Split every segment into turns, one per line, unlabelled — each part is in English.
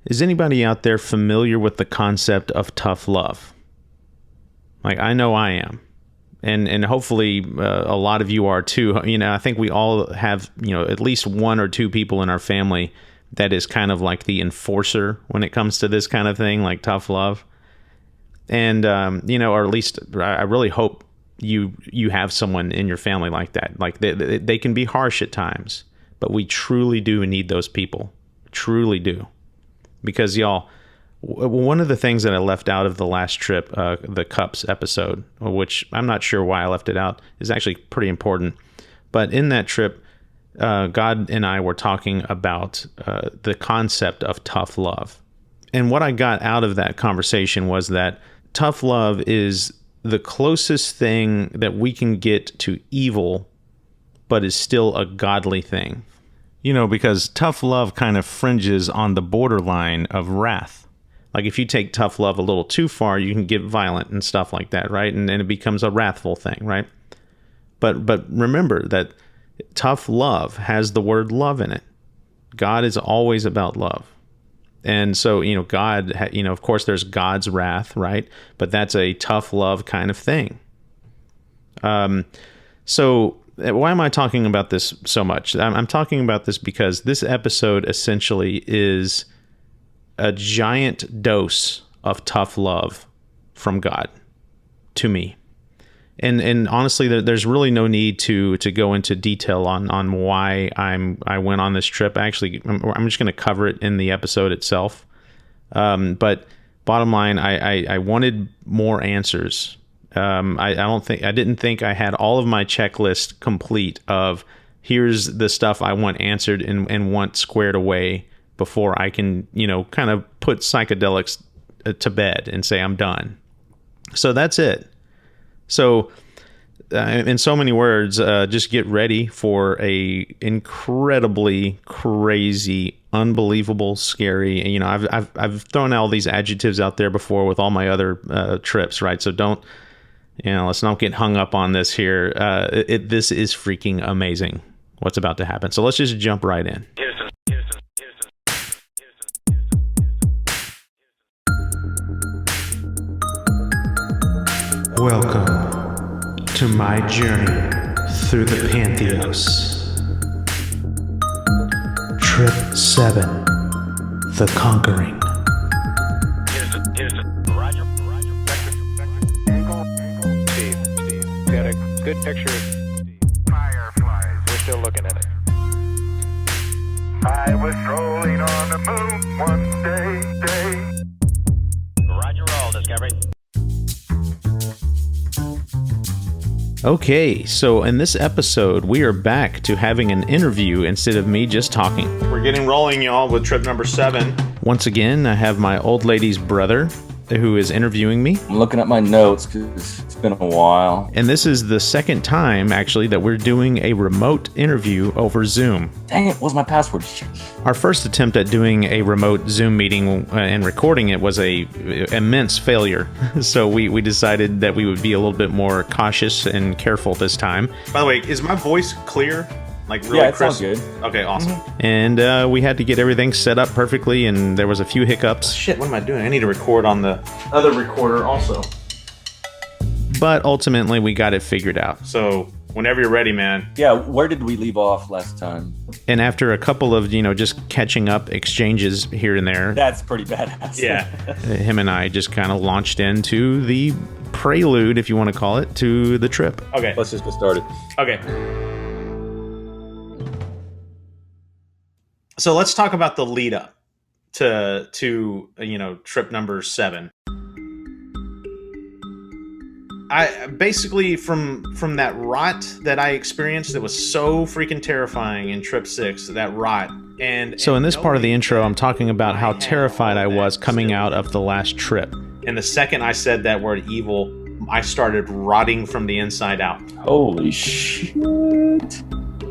Is anybody out there familiar with the concept of tough love? Like, I know I am. And hopefully a lot of you are too. You know, I think we all have, at least one or two people in our family that is kind of like the enforcer when it comes to this kind of thing, like tough love. And, or at least I really hope you have someone in your family like that. Like they can be harsh at times, but we truly do need those people. Truly do. Because y'all, one of the things that I left out of the last trip, the Cups episode, which I'm not sure why I left it out, is actually pretty important. But in that trip, God and I were talking about the concept of tough love. And what I got out of that conversation was that tough love is the closest thing that we can get to evil, but is still a godly thing. Because tough love kind of fringes on the borderline of wrath. Like if you take tough love a little too far, you can get violent and stuff like that, right? And it becomes a wrathful thing, right? But remember that tough love has the word love in it. God is always about love. And so, God, of course there's God's wrath, right? But that's a tough love kind of thing. So why am I talking about this so much? I'm talking about this because this episode essentially is a giant dose of tough love from God to me. And honestly, there's really no need to go into detail on why I went on this trip. Actually, I'm just going to cover it in the episode itself. But bottom line, I wanted more answers. I didn't think I had all of my checklist complete of here's the stuff I want answered and want squared away before I can, kind of put psychedelics to bed and say I'm done. So that's it. So, in so many words, just get ready for a incredibly crazy, unbelievable, scary. I've thrown all these adjectives out there before with all my other trips, right? So don't, let's not get hung up on this here. This is freaking amazing. What's about to happen? So let's just jump right in. Welcome to my journey through the Pantheos. Trip 7, The Conquering.
Steve, got a good picture of fireflies. We're still looking at it.
I was strolling on the moon one day.
Roger roll, Discovery.
Okay, so in this episode, we are back to having an interview instead of me just talking. We're getting rolling, y'all, with trip number 7. Once again, I have my old lady's brother, who is interviewing me.
I'm looking at my notes because it's been a while.
And this is the second time, actually, that we're doing a remote interview over Zoom.
Dang it, what's my password?
Our first attempt at doing a remote Zoom meeting and recording it was a immense failure. So we decided that we would be a little bit more cautious and careful this time. By the way, is my voice clear? Like really
yeah, it
crisp?
sounds good.
Okay, awesome. Mm-hmm. And we had to get everything set up perfectly, and there was a few hiccups. Shit, what am I doing? I need to record on the other recorder also. But ultimately, we got it figured out. So whenever you're ready, man.
Yeah, where did we leave off last time?
And after a couple of, just catching up exchanges here and there.
That's pretty badass.
Yeah. Him and I just kind of launched into the prelude, if you want to call it, to the trip. Okay.
Let's just get started.
Okay. So let's talk about the lead up to trip number 7. I basically from that rot that I experienced that was so freaking terrifying in trip 6, that rot. And so in this part of the intro, I'm talking about how terrified I was coming out of the last trip. And the second I said that word evil, I started rotting from the inside out.
Holy shit.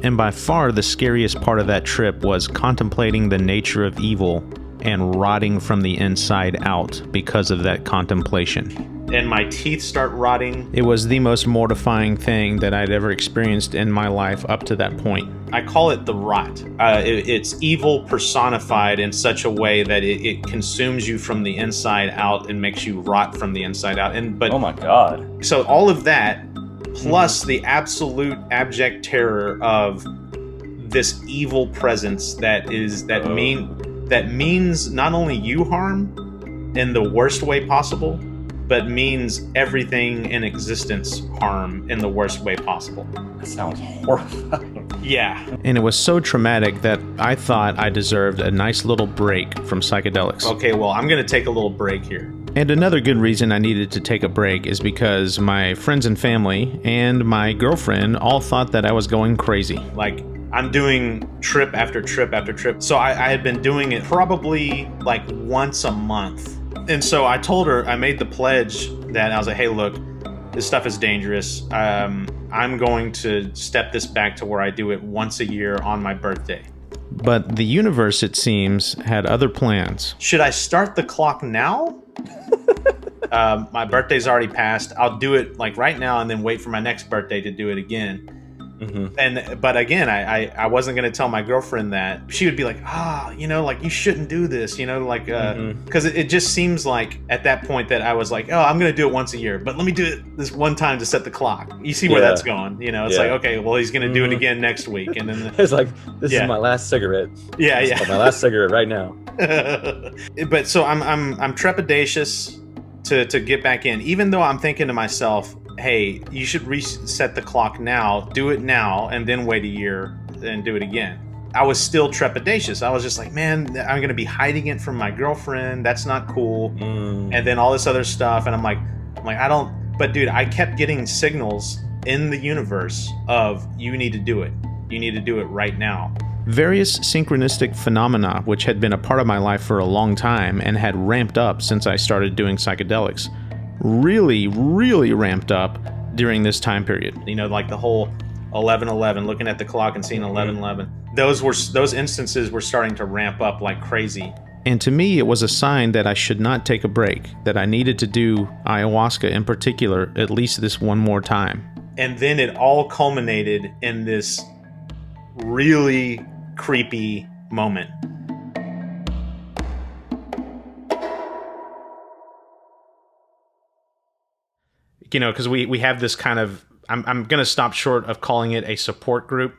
And by far the scariest part of that trip was contemplating the nature of evil and rotting from the inside out because of that contemplation. and my teeth start rotting. It was the most mortifying thing that I'd ever experienced in my life up to that point. I call it the rot. It's evil personified in such a way that it consumes you from the inside out and makes you rot from the inside out. But
Oh my God.
so all of that, plus the absolute abject terror of this evil presence that means not only you harm in the worst way possible, but means everything in existence harm in the worst way possible.
That sounds horrifying.
Yeah. And it was so traumatic that I thought I deserved a nice little break from psychedelics. Okay, well, I'm going to take a little break here. And another good reason I needed to take a break is because my friends and family and my girlfriend all thought that I was going crazy. Like, I'm doing trip after trip after trip. So I had been doing it probably like once a month. And so I told her, I made the pledge that I was like, hey, look, this stuff is dangerous. I'm going to step this back to where I do it once a year on my birthday. But the universe, it seems, had other plans. Should I start the clock now? My birthday's already passed. I'll do it like right now and then wait for my next birthday to do it again. Mm-hmm. But again, I wasn't going to tell my girlfriend that. She would be like, like you shouldn't do this, like, because it just seems like at that point that I was like, oh, I'm going to do it once a year, but let me do it this one time to set the clock. You see where that's going, it's like, okay, well, he's going to do it again next week. And then
it's like, this is my last cigarette.
Yeah.
My last cigarette right now.
But so I'm trepidatious to get back in, even though I'm thinking to myself, hey, you should reset the clock now, do it now, and then wait a year and do it again. I was still trepidatious. I was just like, man, I'm going to be hiding it from my girlfriend. That's not cool. And then all this other stuff. And I'm like, but dude, I kept getting signals in the universe of, you need to do it. You need to do it right now. Various synchronistic phenomena, which had been a part of my life for a long time and had ramped up since I started doing psychedelics, really, really ramped up during this time period. Like the whole 11:11, looking at the clock and seeing 11:11. Those instances were starting to ramp up like crazy. And to me, it was a sign that I should not take a break, that I needed to do ayahuasca in particular at least this one more time. And then it all culminated in this really creepy moment. Because we have this kind of, I'm going to stop short of calling it a support group.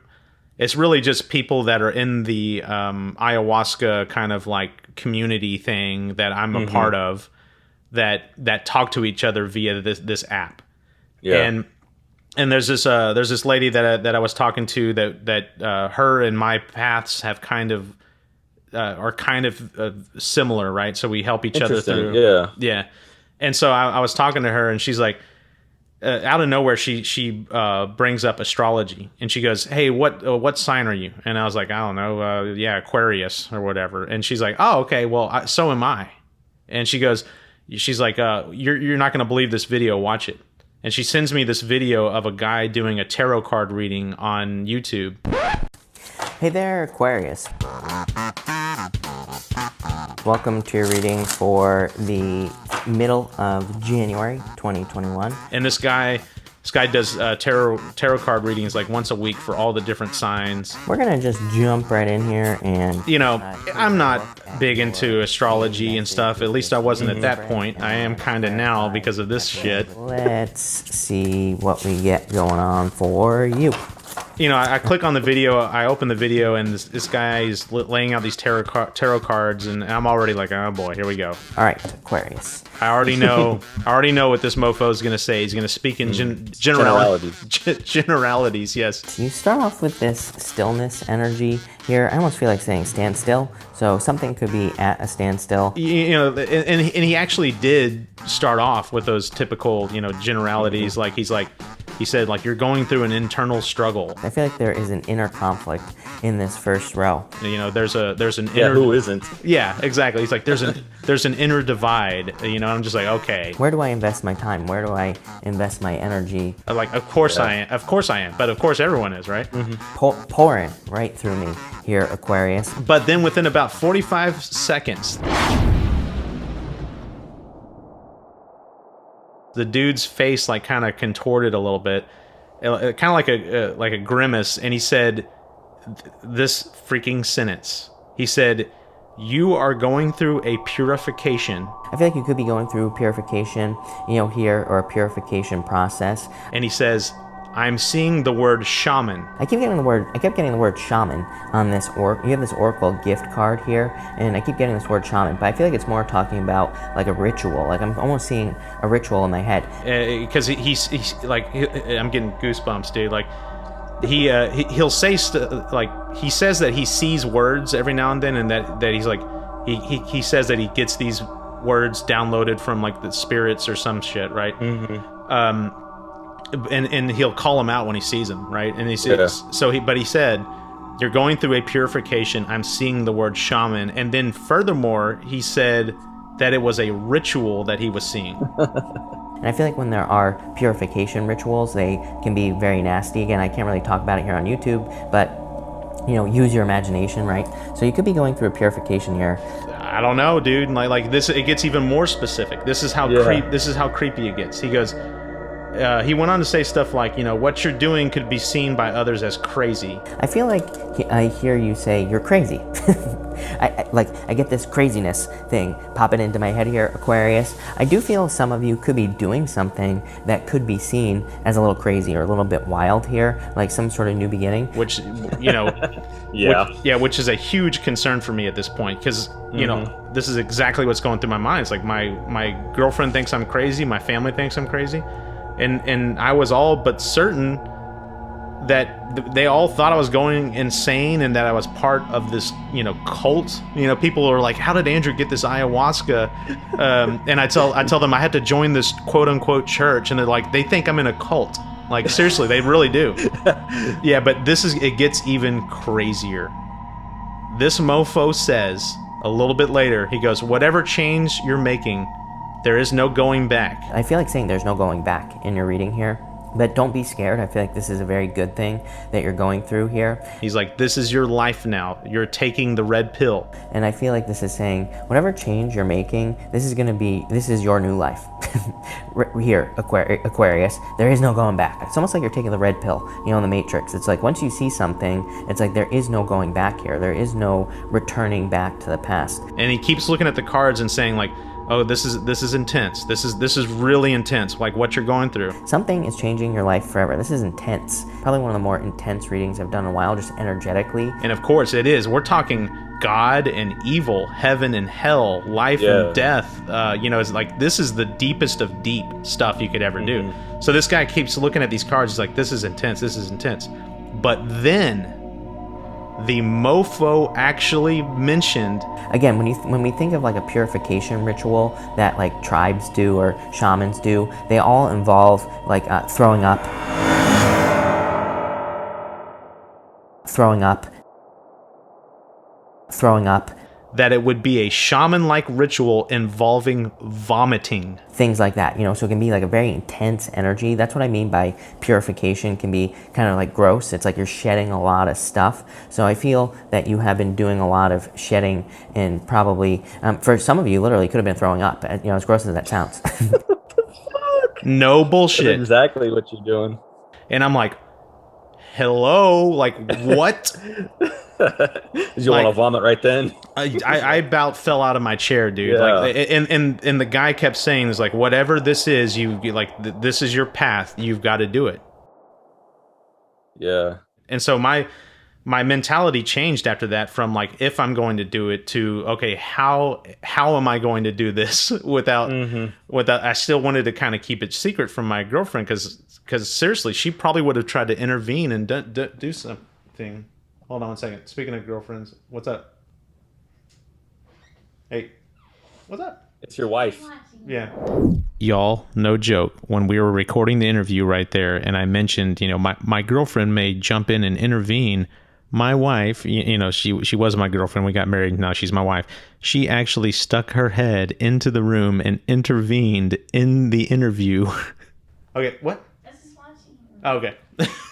It's really just people that are in the ayahuasca kind of like community thing that I'm a part of that talk to each other via this app. Yeah. And there's this lady that I was talking to that her and my paths have are kind of similar, right? So we help each other through. Yeah. And so I was talking to her, and she's like, out of nowhere, she brings up astrology, and she goes, "Hey, what sign are you?" And I was like, "I don't know, Aquarius or whatever." And she's like, "Oh, okay, well, so am I." And she's like, "You're not going to believe this video. Watch it." And she sends me this video of a guy doing a tarot card reading on YouTube.
Hey there, Aquarius. Welcome to your reading for the middle of January 2021.
And this guy does tarot card readings like once a week for all the different signs.
We're gonna just jump right in here and...
I'm not big into astrology and stuff. At least I wasn't at that point. I am kind of now because of this shit.
Let's see what we get going on for you.
I click on the video, I open the video, and this guy is laying out these tarot cards, and I'm already like, oh boy, here we go.
All right, Aquarius.
I already know what this mofo is going to say. He's going to speak in generalities. Generalities, yes.
You start off with this stillness energy here. I almost feel like saying stand still. So something could be at a standstill.
And he actually did start off with those typical, generalities. Like he said, like, you're going through an internal struggle.
I feel like there is an inner conflict in this first row.
There's an inner...
Yeah, who isn't?
Yeah, exactly. He's like, there's an inner divide. I'm just like, okay.
Where do I invest my time? Where do I invest my energy?
Like, of course I am. Of course I am. But of course everyone is, right?
Mm-hmm. Pouring right through me here, Aquarius.
But then within about 45 seconds... the dude's face like kind of contorted a little bit, kind of like a grimace, and he said this freaking sentence. He said, "You are going through a purification."
I feel like you could be going through purification, here, or a purification process.
And he says, "I'm seeing the word shaman."
I kept getting the word shaman on this You have this Oracle gift card here, and I keep getting this word shaman, but I feel like it's more talking about like a ritual. Like I'm almost seeing a ritual in my head.
Because he's like, I'm getting goosebumps, dude. Like he'll say he says that he sees words every now and then, and that he's like he says that he gets these words downloaded from like the spirits or some shit, right? And he'll call him out when he sees him, right? And he says, but he said, "You're going through a purification. I'm seeing the word shaman." And then furthermore, he said that it was a ritual that he was seeing.
And I feel like when there are purification rituals, they can be very nasty. Again, I can't really talk about it here on YouTube, but use your imagination, right? So you could be going through a purification here.
I don't know, dude. Like this, it gets even more specific. This is how creepy it gets. He goes. He went on to say stuff like, what you're doing could be seen by others as crazy.
I feel like I hear you say you're crazy. I get this craziness thing popping into my head here, Aquarius. I do feel some of you could be doing something that could be seen as a little crazy or a little bit wild here, like some sort of new beginning.
Which, which is a huge concern for me at this point, because this is exactly what's going through my mind. It's like my girlfriend thinks I'm crazy, my family thinks I'm crazy. And I was all but certain that they all thought I was going insane and that I was part of this, cult. People are like, "How did Andrew get this ayahuasca?" And I tell them I had to join this quote unquote church, and they're like, they think I'm in a cult. Like seriously, they really do. Yeah, but it gets even crazier. This mofo says a little bit later, he goes, "Whatever change you're making, there is no going back."
I feel like saying there's no going back in your reading here, but don't be scared. I feel like this is a very good thing that you're going through here.
He's like, this is your life now. You're taking the red pill.
And I feel like this is saying, whatever change you're making, this is your new life. Here, Aquarius, there is no going back. It's almost like you're taking the red pill, in the Matrix. It's like once you see something, it's like there is no going back here. There is no returning back to the past.
And he keeps looking at the cards and saying like, "Oh, this is intense. This is really intense. Like what you're going through."
Something is changing your life forever. This is intense. Probably one of the more intense readings I've done in a while, just energetically.
And of course it is. We're talking God and evil, heaven and hell, life and death. It's like this is the deepest of deep stuff you could ever do. So this guy keeps looking at these cards. He's like, this is intense. This is intense. But then the mofo actually mentioned.
Again, when we think of like a purification ritual that like tribes do or shamans do, they all involve like throwing up,
that it would be a shaman-like ritual involving vomiting.
Things like that, so it can be like a very intense energy. That's what I mean by purification. Can be kind of like gross. It's like you're shedding a lot of stuff. So I feel that you have been doing a lot of shedding, and probably, for some of you, literally could have been throwing up, as gross as that sounds.
No bullshit.
That's exactly what you're doing.
And I'm like, hello? Like, what?
Did you want to vomit right then?
I about fell out of my chair, dude.
Yeah.
Like, and the guy kept saying, "Is like whatever this is, this is your path. You've got to do it."
Yeah.
And so my mentality changed after that from like, if I'm going to do it, to okay, how am I going to do this without I still wanted to kind of keep it secret from my girlfriend, because seriously, she probably would have tried to intervene and do something. Hold on one second. Speaking of girlfriends, what's up? Hey, what's up?
It's your wife.
Yeah. Y'all, no joke. When we were recording the interview right there, and I mentioned, my girlfriend may jump in and intervene. My wife, she was my girlfriend. We got married. Now she's my wife. She actually stuck her head into the room and intervened in the interview. Okay, what?
I was just watching.
Oh, okay.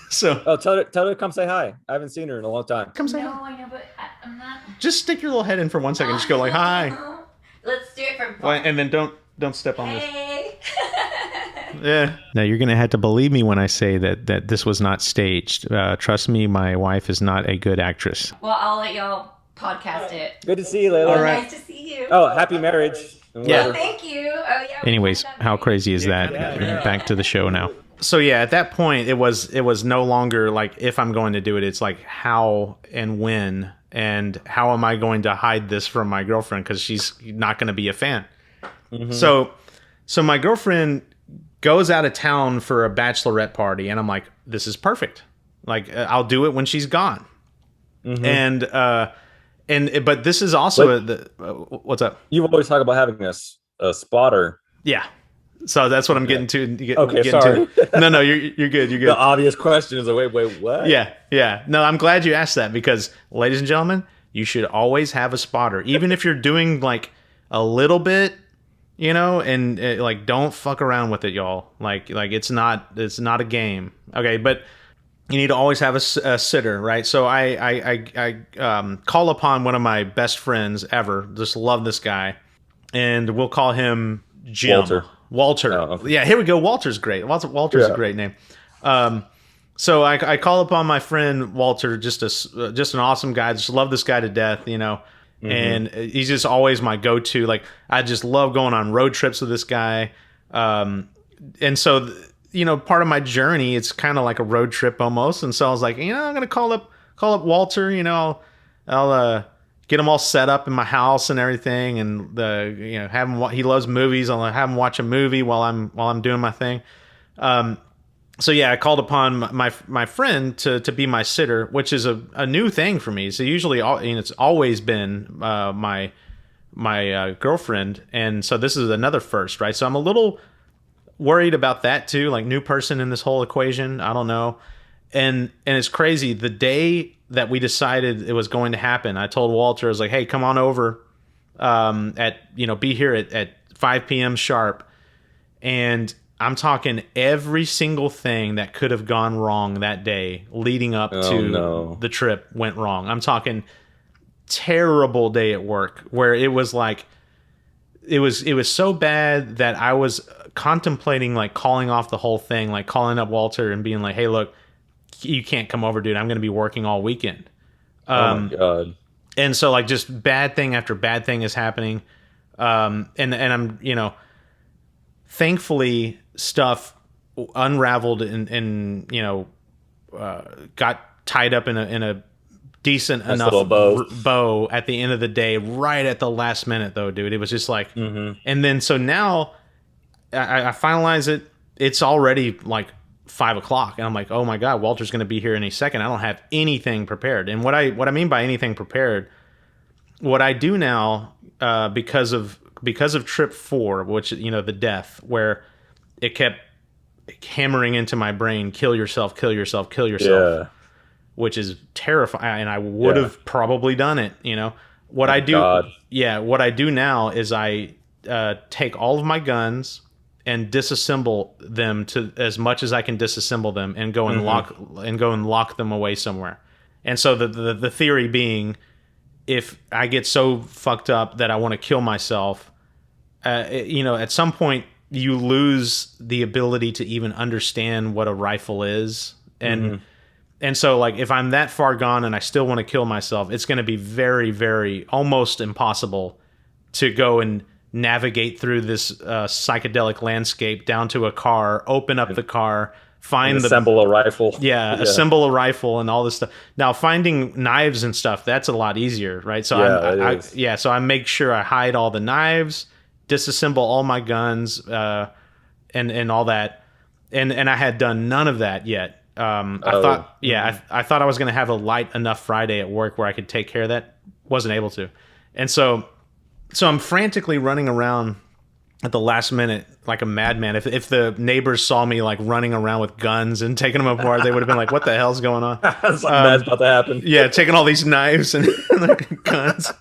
So.
Oh, tell her to come say hi. I haven't seen her in a long time.
Come say hi.
No, I know, but I'm not.
Just stick your little head in for 1 second. Just go like, hi.
Let's do it from.
Well, and then don't step on this.
Hey.
Yeah. Now you're gonna have to believe me when I say that this was not staged. Trust me, my wife is not a good actress.
Well, I'll let y'all podcast it.
Good to see you, Layla.
Nice to see you.
Oh, happy marriage.
Yeah.
Oh, thank you. Oh, yeah.
Anyways, how crazy is that? Back to the show now. So yeah, at that point, it was no longer like if I'm going to do it. It's like how and when, and how am I going to hide this from my girlfriend because she's not going to be a fan. Mm-hmm. So my girlfriend goes out of town for a bachelorette party, and I'm like, this is perfect. Like I'll do it when she's gone. Mm-hmm. But this is also what's up?
You always talk about having a spotter.
Yeah. So that's what I'm getting to.
Okay, sorry.
No, you're good. You're good.
The obvious question is, wait, what?
Yeah. No, I'm glad you asked that because, ladies and gentlemen, you should always have a spotter, even if you're doing like a little bit, and like don't fuck around with it, y'all. Like it's not a game, okay? But you need to always have a sitter, right? So I call upon one of my best friends ever. Just love this guy, and we'll call him Jim. Walter. Oh, okay. Yeah, here we go. Walter's great. Walter's a great name. So I call upon my friend Walter, just an awesome guy. Just love this guy to death, Mm-hmm. And he's just always my go-to. Like I just love going on road trips with this guy. And so part of my journey, it's kind of like a road trip almost. And so I was like, I'm gonna call up Walter. I'll get him all set up in my house and everything, and have him. He loves movies. I'll have him watch a movie while I'm doing my thing. So yeah, I called upon my friend to be my sitter, which is a new thing for me. So usually, it's always been my girlfriend, and so this is another first, right? So I'm a little worried about that too, like new person in this whole equation. I don't know, and it's crazy. The day that we decided it was going to happen, I told Walter, I was like, hey, come on over be here at 5 p.m. sharp. And I'm talking every single thing that could have gone wrong that day leading up to the trip went wrong. I'm talking terrible day at work where it was like, it was so bad that I was contemplating like calling off the whole thing, like calling up Walter and being like, hey, look, you can't come over, dude. I'm going to be working all weekend.
Oh my God.
And so like just bad thing after bad thing is happening. And I'm, thankfully stuff unraveled and got tied up in a decent enough bow at the end of the day, right at the last minute though, dude. It was just like, and then, so now I finalize it. It's already like 5 o'clock, and I'm like, oh my God, Walter's going to be here any second. I don't have anything prepared. And what I mean by anything prepared, what I do now, because of trip 4, which, the death, where it kept hammering into my brain, kill yourself,
Yeah.
which is terrifying. And I would have probably done it, what I do.
God.
Yeah. What I do now is I take all of my guns and disassemble them to as much as I can disassemble them, and go and lock them away somewhere. And so the theory being, if I get so fucked up that I want to kill myself, at some point you lose the ability to even understand what a rifle is. And so like, if I'm that far gone and I still want to kill myself, it's going to be very, very almost impossible to go and navigate through this psychedelic landscape down to a car, open up the car,
assemble a rifle.
Assemble a rifle and all this stuff. Now finding knives and stuff, that's a lot easier, right? So so I make sure I hide all the knives, disassemble all my guns, and all that. And I had done none of that yet. I thought I was going to have a light enough Friday at work where I could take care of that. Wasn't able to. And so I'm frantically running around at the last minute like a madman. If the neighbors saw me like running around with guns and taking them apart, they would have been like, what the hell's going on?
Something bad's about to happen.
Yeah, taking all these knives and guns.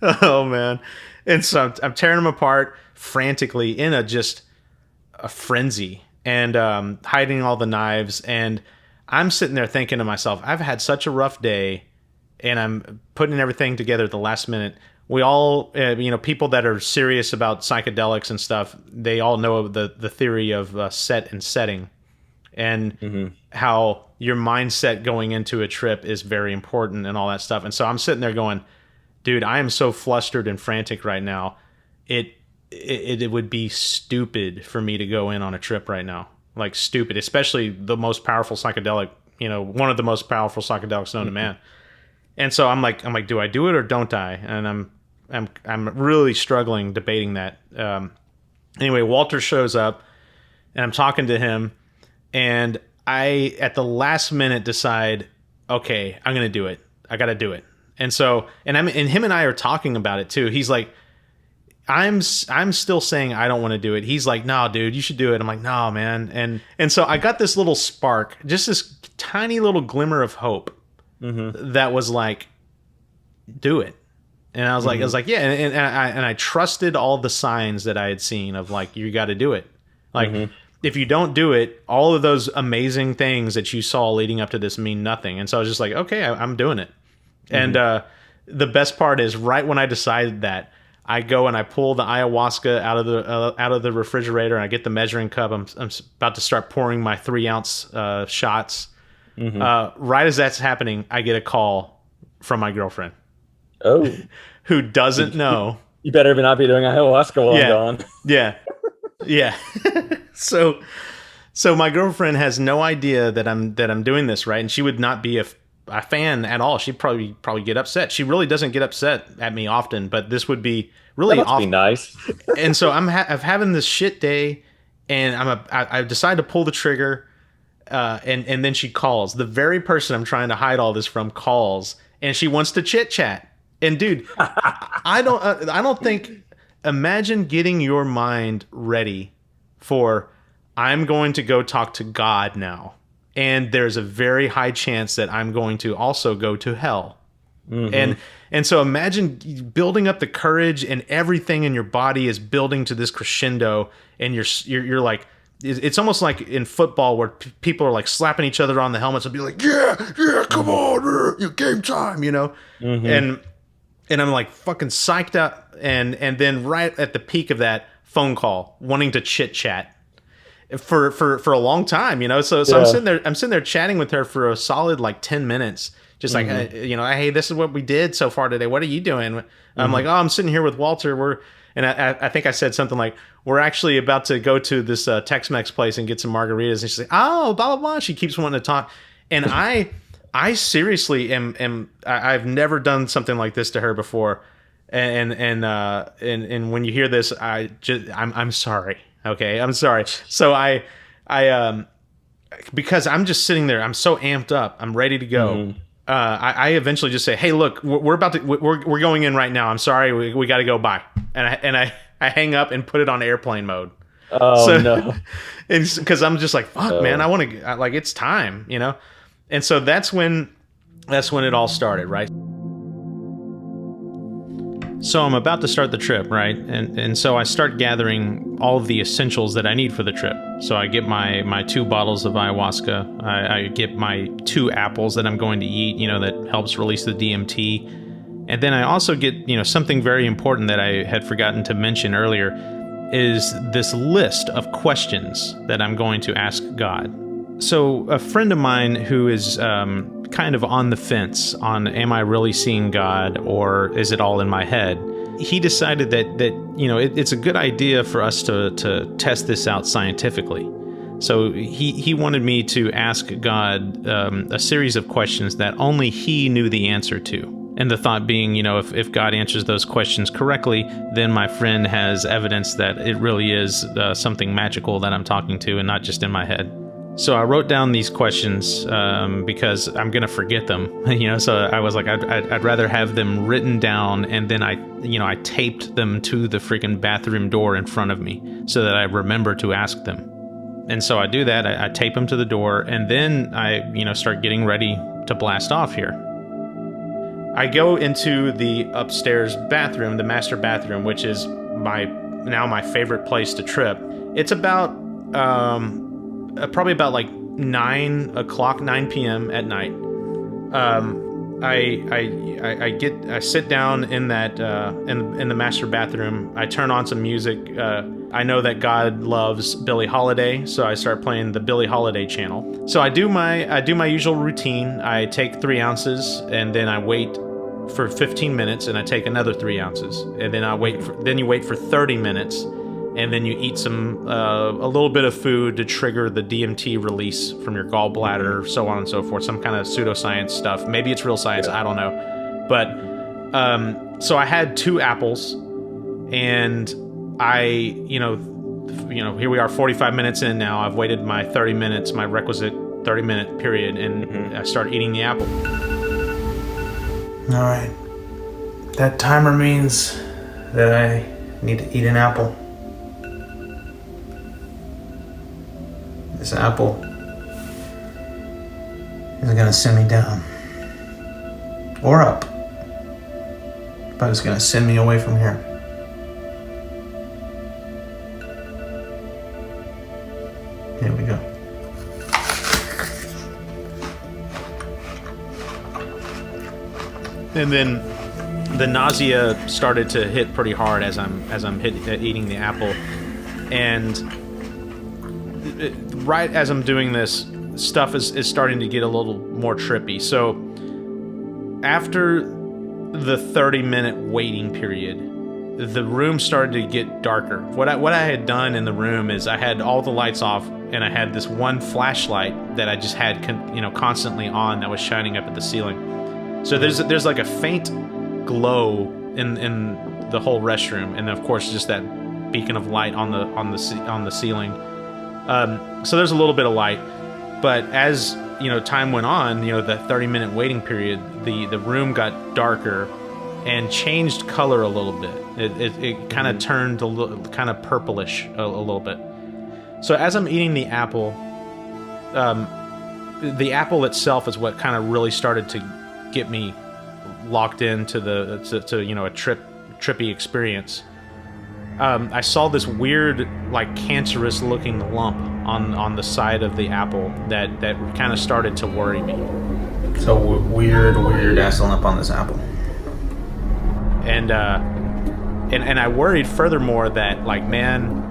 Oh, man. And so I'm tearing them apart frantically in a frenzy, and hiding all the knives. And I'm sitting there thinking to myself, I've had such a rough day, and I'm putting everything together at the last minute. we all, people that are serious about psychedelics and stuff, they all know the theory of set and setting, and how your mindset going into a trip is very important and all that stuff. And so I'm sitting there going, dude, I am so flustered and frantic right now. It would be stupid for me to go in on a trip right now. Like stupid, especially the most powerful psychedelic, one of the most powerful psychedelics known to man. And so I'm like, do I do it or don't I? And I'm really struggling debating that. Anyway, Walter shows up and I'm talking to him, and I, at the last minute, decide, okay, I'm going to do it. I got to do it. And so, and him and I are talking about it too. He's like, I'm still saying I don't want to do it. He's like, no, dude, you should do it. I'm like, no, man. And so I got this little spark, just this tiny little glimmer of hope that was like, do it. And I was like, yeah. And I trusted all the signs that I had seen of like, you got to do it. Like, if you don't do it, all of those amazing things that you saw leading up to this mean nothing. And so I was just like, okay, I'm doing it. And the best part is, right when I decided that, I go and I pull the ayahuasca out of the refrigerator, and I get the measuring cup. I'm about to start pouring my 3-ounce shots. Right as that's happening, I get a call from my girlfriend.
Oh,
who doesn't know?
You better not be doing ayahuasca while I'm gone.
Yeah. So my girlfriend has no idea that I'm doing this, right? And she would not be a fan at all. She'd probably get upset. She really doesn't get upset at me often, but this would be really
that must be nice.
And so I'm having this shit day, and I decide to pull the trigger, and then she calls. The very person I'm trying to hide all this from calls, and she wants to chit chat. And dude, I don't think. Imagine getting your mind ready for, I'm going to go talk to God now. And there's a very high chance that I'm going to also go to hell. And so imagine building up the courage, and everything in your body is building to this crescendo, and you're like, it's almost like in football where people are like slapping each other on the helmets and be like, yeah, come on, game time, and I'm like fucking psyched up, and then right at the peak of that, phone call, wanting to chit chat for a long time, So I'm sitting there chatting with her for a solid like 10 minutes, just like, hey, this is what we did so far today. What are you doing? I'm like, oh, I'm sitting here with Walter. I think I said something like, we're actually about to go to this Tex-Mex place and get some margaritas. And she's like, oh, blah blah blah. She keeps wanting to talk, and I seriously am. I've never done something like this to her before, and when you hear this, I'm sorry. Okay, I'm sorry. So I because I'm just sitting there, I'm so amped up, I'm ready to go. I eventually just say, hey, look, we're going in right now. I'm sorry, we got to go. Bye. And I hang up and put it on airplane mode.
Oh no!
Because I'm just like, fuck, man, I want to, like, it's time, And so that's when it all started, right? So I'm about to start the trip, right? And so I start gathering all of the essentials that I need for the trip. So I get my 2 bottles of ayahuasca. I get my 2 apples that I'm going to eat, that helps release the DMT. And then I also get, something very important that I had forgotten to mention earlier, is this list of questions that I'm going to ask God. So a friend of mine who is kind of on the fence on, am I really seeing God, or is it all in my head? He decided that it's a good idea for us to test this out scientifically. So he wanted me to ask God a series of questions that only he knew the answer to. And the thought being, if God answers those questions correctly, then my friend has evidence that it really is something magical that I'm talking to and not just in my head. So I wrote down these questions because I'm going to forget them, so I was like, I'd rather have them written down, and then I taped them to the freaking bathroom door in front of me so that I remember to ask them. And so I do that, I tape them to the door, and then I, start getting ready to blast off here. I go into the upstairs bathroom, the master bathroom, which is my favorite place to trip. It's about, probably about like 9 p.m. at night. I sit down in that in the master bathroom. I turn on some music. I know that God loves Billie Holiday, so I start playing the Billie Holiday channel. So I do my usual routine. I take 3 ounces, and then I wait for 15 minutes, and I take another 3 ounces, and then you wait for 30 minutes, and then you eat a little bit of food to trigger the DMT release from your gallbladder, so on and so forth. Some kind of pseudoscience stuff. Maybe it's real science. I don't know. But so I had 2 apples, and here we are 45 minutes in now. I've waited my 30 minutes, my requisite 30-minute period, and I start eating the apple.
All right. That timer means that I need to eat an apple. This apple is gonna send me down. Or up. But it's gonna send me away from here. Here we go.
And then the nausea started to hit pretty hard as I'm eating the apple, and right as I'm doing this, stuff is starting to get a little more trippy. So after the 30-minute waiting period, the room started to get darker. What I had done in the room is I had all the lights off, and I had this one flashlight that I just had constantly on that was shining up at the ceiling. So there's like a faint glow in the whole restroom, and of course just that beacon of light on the ceiling. So there's a little bit of light, but as time went on, the 30-minute waiting period, the room got darker and changed color a little bit. It kind of turned a little kind of purplish a little bit. So as I'm eating the apple itself is what kind of really started to get me locked into a trippy experience. I saw this weird, like, cancerous looking lump on the side of the apple that kind of started to worry me.
So weird ass lump on this apple.
And I worried furthermore that, like, man,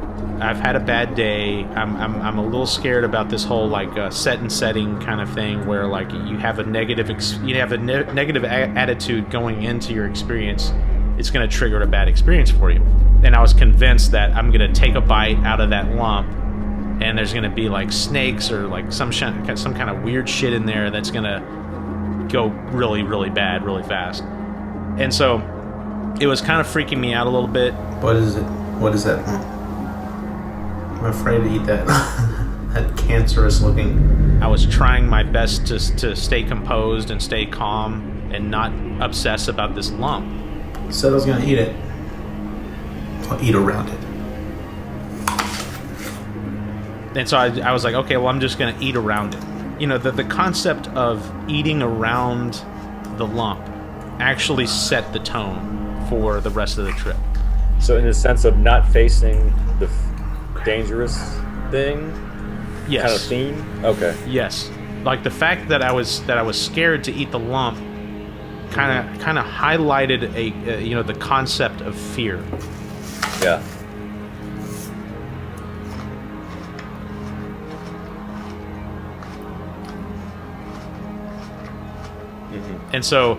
I've had a bad day. I'm a little scared about this whole, like, set and setting kind of thing, where, like, you have a negative attitude going into your experience. It's going to trigger a bad experience for you. And I was convinced that I'm going to take a bite out of that lump, and there's going to be, like, snakes or, like, some kind of weird shit in there that's going to go really, really bad really fast. And so it was kind of freaking me out a little bit.
What is it? What is that? I'm afraid to eat that. That cancerous looking.
I was trying my best to stay composed and stay calm and not obsess about this lump.
Said I was gonna eat it. I'll eat around it.
And so I was like, okay, well, I'm just gonna eat around it. The concept of eating around the lump actually set the tone for the rest of the trip.
So in the sense of not facing the dangerous thing,
yes,
kind of theme. Okay.
Yes, like the fact that I was scared to eat the lump, kind of highlighted the concept of fear.
Yeah.
Mm-hmm. And so,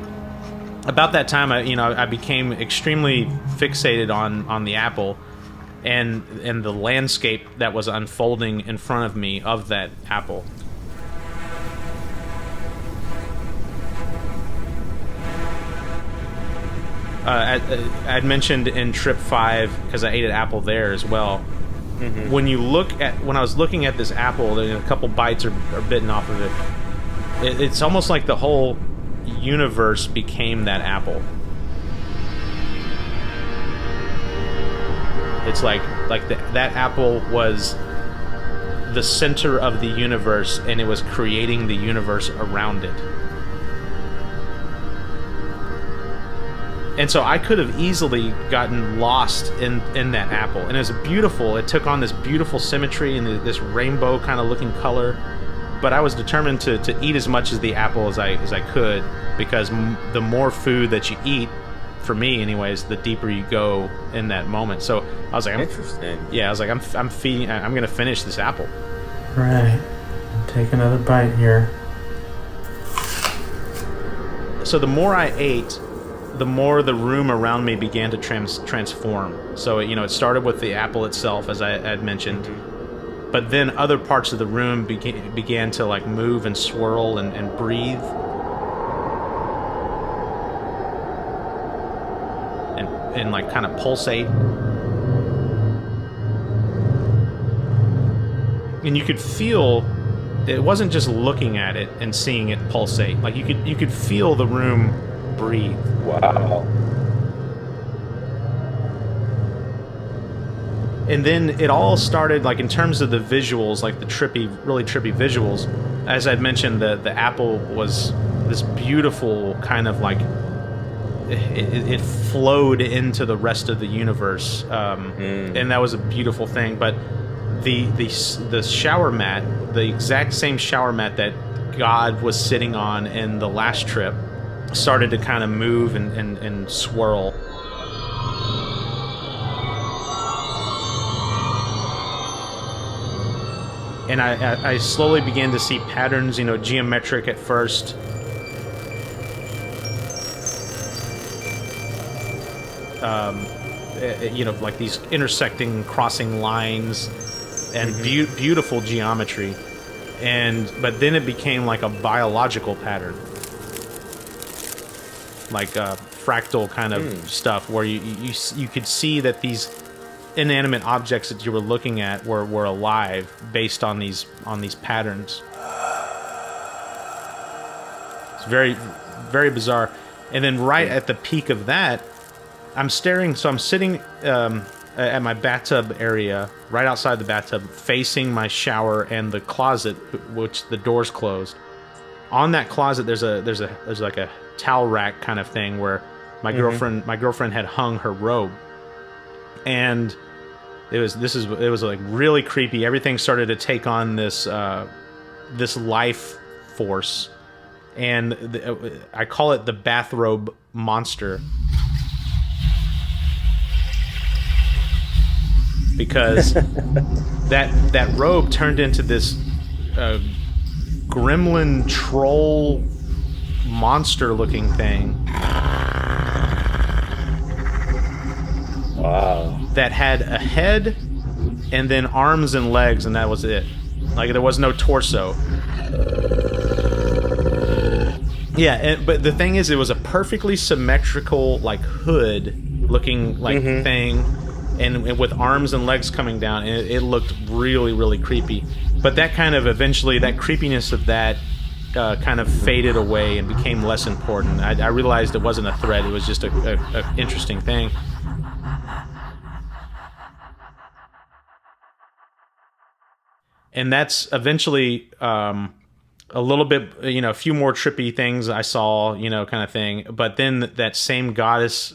about that time, I became extremely fixated on the apple, and the landscape that was unfolding in front of me of that apple. I'd mentioned in trip 5, because I ate an apple there as well. Mm-hmm. When I was looking at this apple, a couple bites are bitten off of it. It's almost like the whole universe became that apple. It's like that apple was the center of the universe, and it was creating the universe around it. And so I could have easily gotten lost in that apple. And it was beautiful. It took on this beautiful symmetry and this rainbow kind of looking color. But I was determined to eat as much of the apple as I could. because the more food that you eat, for me anyways, the deeper you go in that moment. So I was like,
Interesting.
Yeah, I was like, I'm feeding. I'm gonna finish this apple.
Right. Take another bite here.
So the more I ate, the more the room around me began to transform. So, it started with the apple itself, as I had mentioned. But then other parts of the room began to like move and swirl and breathe. And like kind of pulsate. And you could feel, it wasn't just looking at it and seeing it pulsate. Like you could feel the room breathe.
Wow.
And then it all started, like, in terms of the visuals, like the really trippy visuals. As I'd mentioned, the apple was this beautiful kind of like, it flowed into the rest of the universe, and that was a beautiful thing. But the shower mat, the exact same shower mat that God was sitting on in the last trip, started to kind of move and swirl. And I slowly began to see patterns, geometric at first. Like these intersecting, crossing lines and beautiful geometry. But then it became like a biological pattern. Like fractal kind of stuff, where you could see that these inanimate objects that you were looking at were alive based on these patterns. It's very, very bizarre. And then right at the peak of that, I'm sitting at my bathtub area, right outside the bathtub, facing my shower and the closet, which the door's closed. On that closet, there's like a towel rack kind of thing where my girlfriend had hung her robe, and it was like really creepy. Everything started to take on this life force, and I call it the bathrobe monster, because that robe turned into this gremlin troll monster looking thing.
Wow.
That had a head and then arms and legs, and that was it. Like, there was no torso. Yeah, but the thing is, it was a perfectly symmetrical, like, hood looking like thing, and with arms and legs coming down, and it looked really, really creepy. But that kind of eventually, that creepiness of that kind of faded away and became less important. I realized it wasn't a threat; it was just a interesting thing. And that's eventually a little bit, a few more trippy things I saw, kind of thing. But then that same goddess,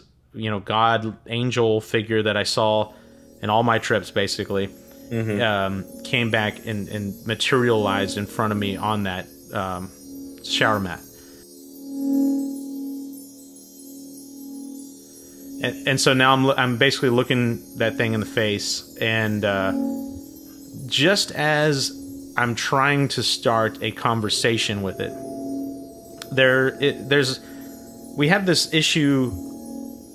god angel figure that I saw in all my trips, basically, came back and materialized in front of me on that shower mat. And so now I'm basically looking that thing in the face, and just as I'm trying to start a conversation with it, we have this issue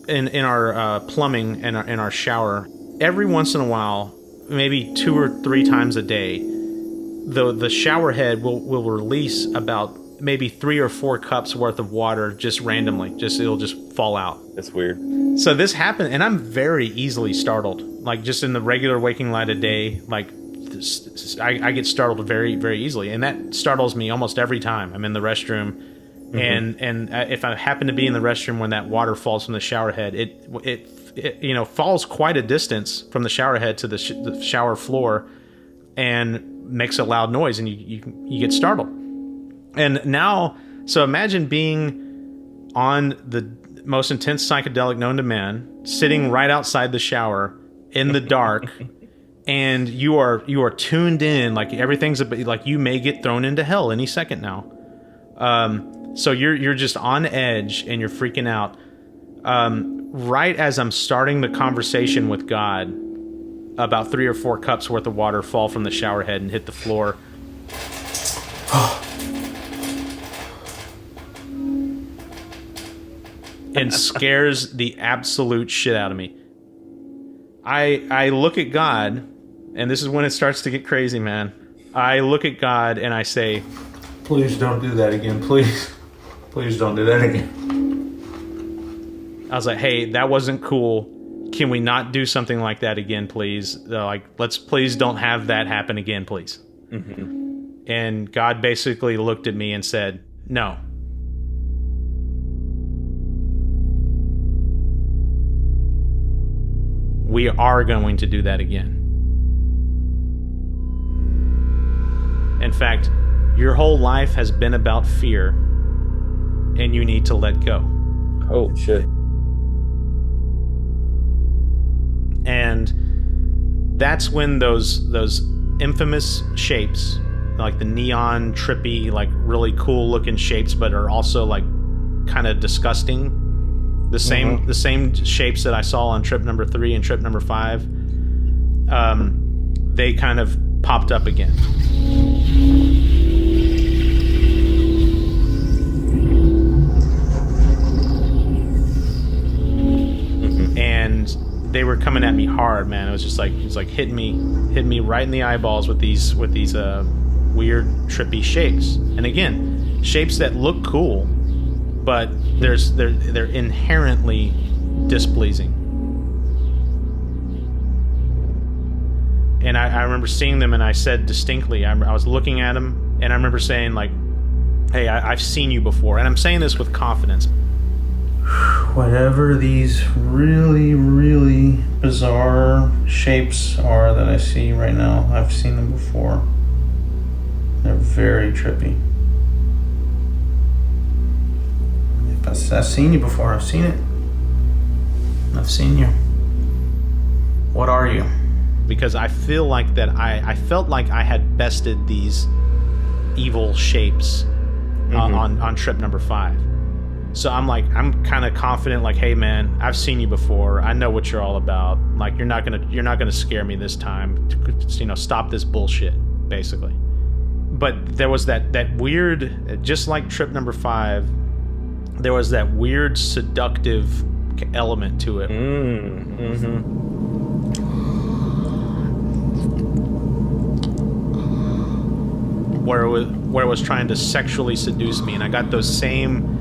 in our plumbing and in our shower. Every once in a while, maybe 2 or 3 times a day, the shower head will release about maybe 3 or 4 cups worth of water just randomly. It'll just fall out.
That's weird.
So this happened, and I'm very easily startled. Like, just in the regular waking light of day, like, I get startled very, very easily, and that startles me almost every time I'm in the restroom. And if I happen to be in the restroom when that water falls from the shower head, it falls quite a distance from the shower head to the shower floor, and makes a loud noise, and you get startled. And now, so imagine being on the most intense psychedelic known to man, sitting right outside the shower in the dark. And you are tuned in, like everything's like you may get thrown into hell any second now. So you're just on edge and you're freaking out. Right as I'm starting the conversation with God, about 3 or 4 cups worth of water fall from the shower head and hit the floor. And scares the absolute shit out of me. I look at God, and this is when it starts to get crazy, man. I look at God and I say,
Please don't do that again, please. Please don't do that again.
I was like, hey, that wasn't cool. Can we not do something like that again, please? Let's please don't have that happen again, please. Mm-hmm. And God basically looked at me and said, no. We are going to do that again. In fact, your whole life has been about fear, and you need to let go.
Oh, shit.
And that's when those infamous shapes, like the neon, trippy, like really cool looking shapes, but are also like kind of disgusting. The same shapes that I saw on trip number 3 and trip number 5. They kind of popped up again. And they were coming at me hard, man. It was like hitting me right in the eyeballs with these weird trippy shapes. And again, shapes that look cool, but they're inherently displeasing. And I remember seeing them, and I said distinctly, I was looking at them, and I remember saying, like, hey, I've seen you before. And I'm saying this with confidence.
Whatever these really, really bizarre shapes are that I see right now, I've seen them before. They're very trippy. I've seen you before. I've seen it. I've seen you. What are you?
Because I feel like that I felt like I had bested these evil shapes on trip number 5. So I'm kind of confident, like, hey man, I've seen you before. I know what you're all about. Like, you're not gonna scare me this time. Stop this bullshit, basically. But there was that weird, just like trip number 5, there was that weird seductive element to it. Where it was trying to sexually seduce me, and I got those same,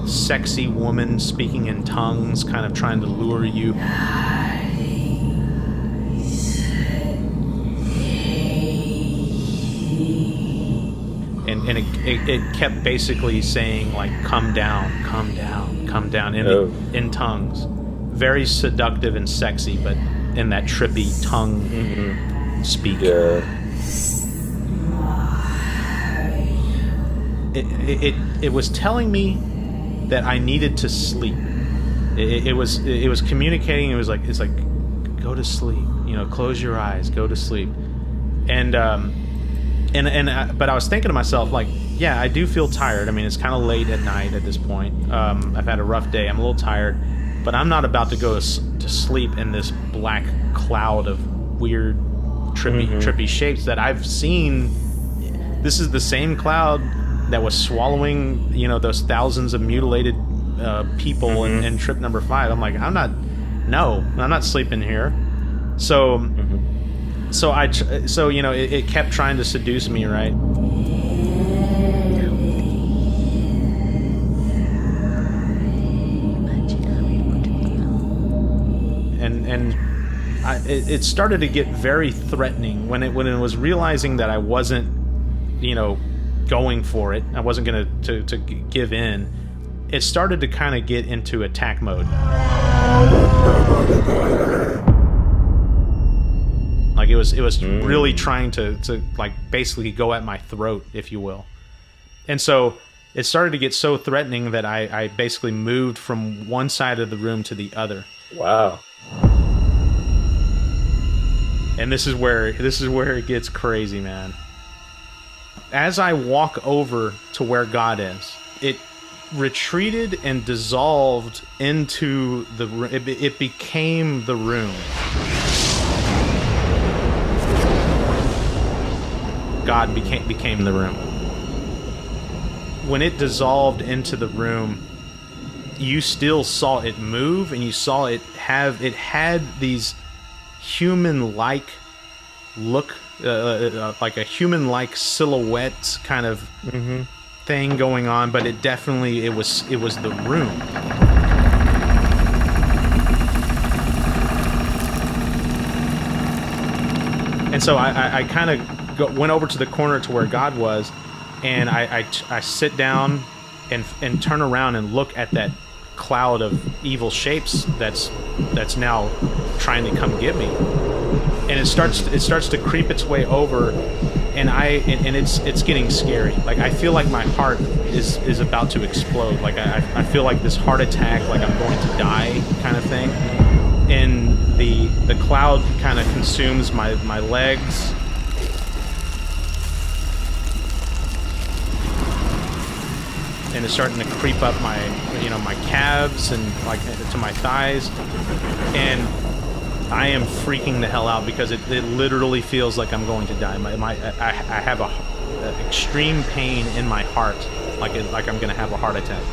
sexy woman speaking in tongues, kind of trying to lure you. And it kept basically saying, like, come down in tongues. Very seductive and sexy, but in that trippy tongue speak.
Yeah.
It was telling me that I needed to sleep. It was communicating. It's like go to sleep. Close your eyes. Go to sleep. But I was thinking to myself, like, yeah, I do feel tired. I mean, it's kind of late at night at this point. I've had a rough day. I'm a little tired, but I'm not about to go to sleep in this black cloud of weird, trippy shapes that I've seen. This is the same cloud that was swallowing, those thousands of mutilated people in trip number 5. I'm like, I'm not sleeping here. So it kept trying to seduce me, right? And it started to get very threatening when it was realizing that I wasn't, going for it. I wasn't going to give in. It started to kind of get into attack mode. Like it was really trying to like basically go at my throat, if you will. And so it started to get so threatening that I basically moved from one side of the room to the other.
Wow.
And this is where it gets crazy, man. as I walk over to where God is, it retreated and dissolved into the room. It became the room. God became the room. When it dissolved into the room, you still saw it move, and you saw it had these human-like look, like a human-like silhouette kind of thing going on, but it was the room. And so I kind of went over to the corner to where God was, and I sit down and turn around and look at that cloud of evil shapes that's now trying to come get me. And it starts to creep its way over, and it's getting scary. Like, I feel like my heart is about to explode. Like, I feel like this heart attack, like I'm going to die kind of thing. And the cloud kind of consumes my legs. And it's starting to creep up my calves and like to my thighs. And I am freaking the hell out because it literally feels like I'm going to die. I have a extreme pain in my heart, like I'm going to have a heart attack.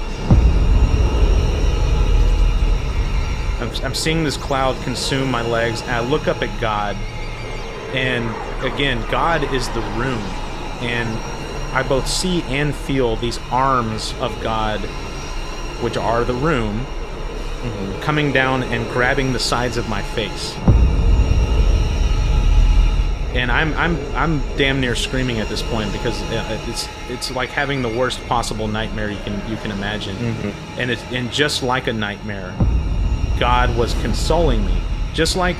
I'm seeing this cloud consume my legs, and I look up at God, and again, God is the room, and I both see and feel these arms of God, which are the room, coming down and grabbing the sides of my face. And I'm damn near screaming at this point because it's like having the worst possible nightmare you can imagine. And just like a nightmare, God was consoling me. Just like,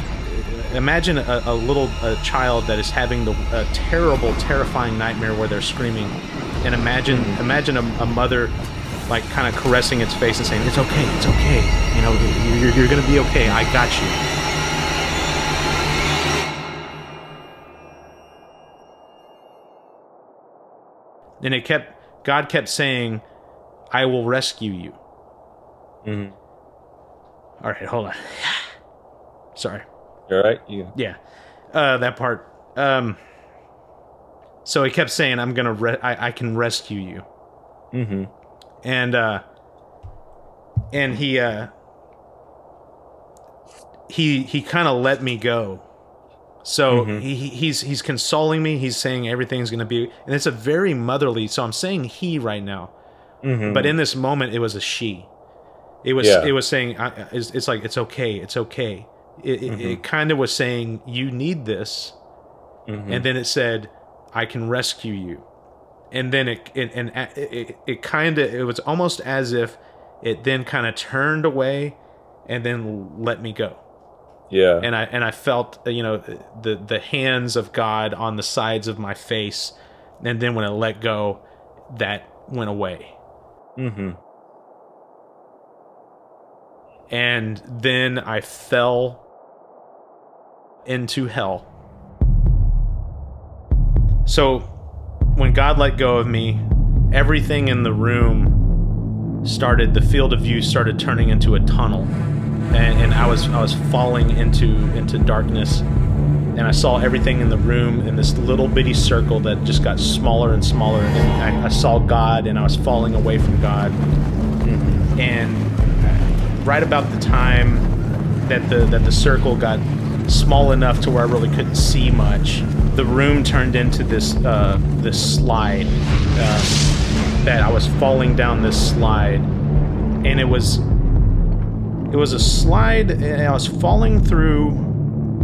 imagine a child that is having a terrible, terrifying nightmare where they're screaming, and imagine a mother like kind of caressing its face and saying, it's okay, you know, you're gonna be okay, I got you. And God kept saying, I will rescue you. All right, hold on. Sorry.
You all right?
Yeah. That part. So he kept saying, "I'm gonna. I can rescue you." And he kind of let me go. So he's consoling me. He's saying everything's gonna be, and it's a very motherly. So I'm saying he right now, but in this moment it was a she. It was saying, it's like, it's okay. It kind of was saying, you need this, and then it said, I can rescue you, and then it was almost as if it then kind of turned away, and then let me go. Yeah, and I felt the hands of God on the sides of my face, and then when I let go, that went away. And then I fell into hell. So when God let go of me, everything in the room the field of view started turning into a tunnel. And I was falling into darkness. And I saw everything in the room in this little bitty circle that just got smaller and smaller. And I saw God, and I was falling away from God. And right about the time that the circle got small enough to where I really couldn't see much, the room turned into this slide that I was falling down this slide, and it was a slide, and I was falling through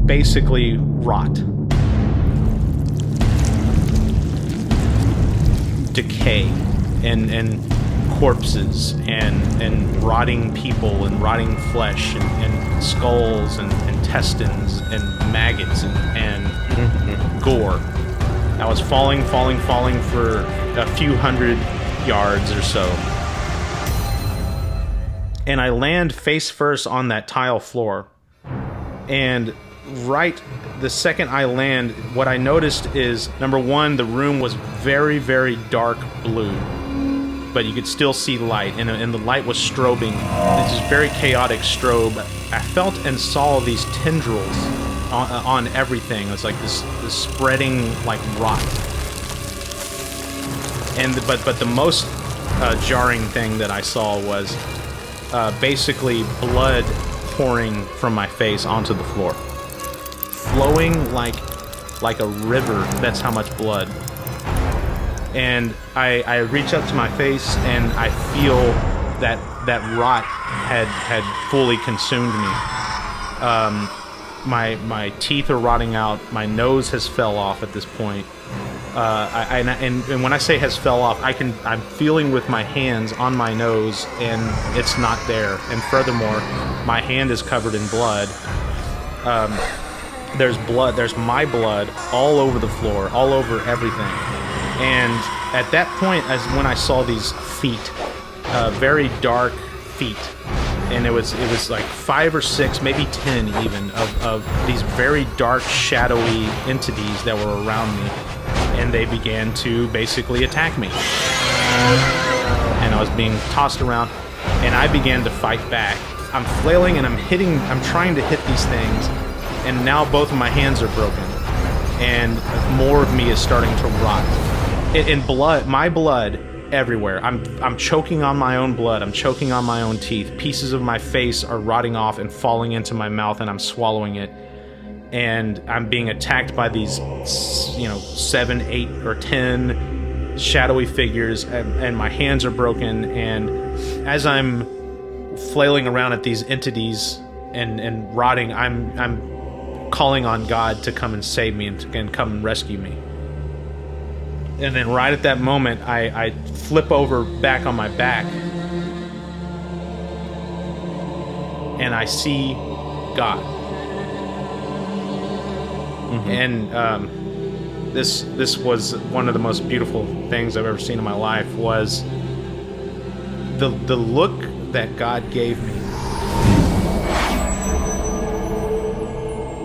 basically rot, decay, and corpses and rotting people and rotting flesh and skulls and intestines and maggots and gore. I was falling for a few hundred yards or so. And I land face first on that tile floor. And right the second I land, what I noticed is, number one, the room was very, very dark blue, but you could still see light, and the light was strobing. This is very chaotic strobe. I felt and saw these tendrils on everything. It's like this spreading like rot. But the most jarring thing that I saw was basically blood pouring from my face onto the floor, flowing like a river. That's how much blood. And I reach up to my face, and I feel that rot had fully consumed me. My teeth are rotting out. My nose has fell off at this point. And when I say has fell off, I'm feeling with my hands on my nose, and it's not there. And furthermore, my hand is covered in blood. There's blood. There's my blood all over the floor, all over everything. And at that point, as when I saw these feet, very dark feet, and it was like 5 or 6, maybe 10 even, of these very dark, shadowy entities that were around me. And they began to basically attack me. And I was being tossed around, and I began to fight back. I'm flailing and I'm trying to hit these things, and now both of my hands are broken. And more of me is starting to rot. And blood, my blood everywhere. I'm choking on my own blood. I'm choking on my own teeth. Pieces of my face are rotting off and falling into my mouth, and I'm swallowing it. And I'm being attacked by these, 7, 8, or 10 shadowy figures, and my hands are broken. And as I'm flailing around at these entities and rotting, I'm calling on God to come and save me and come and rescue me. And then right at that moment, I flip over back on my back, and I see God. Mm-hmm. And this was one of the most beautiful things I've ever seen in my life, was the look that God gave me.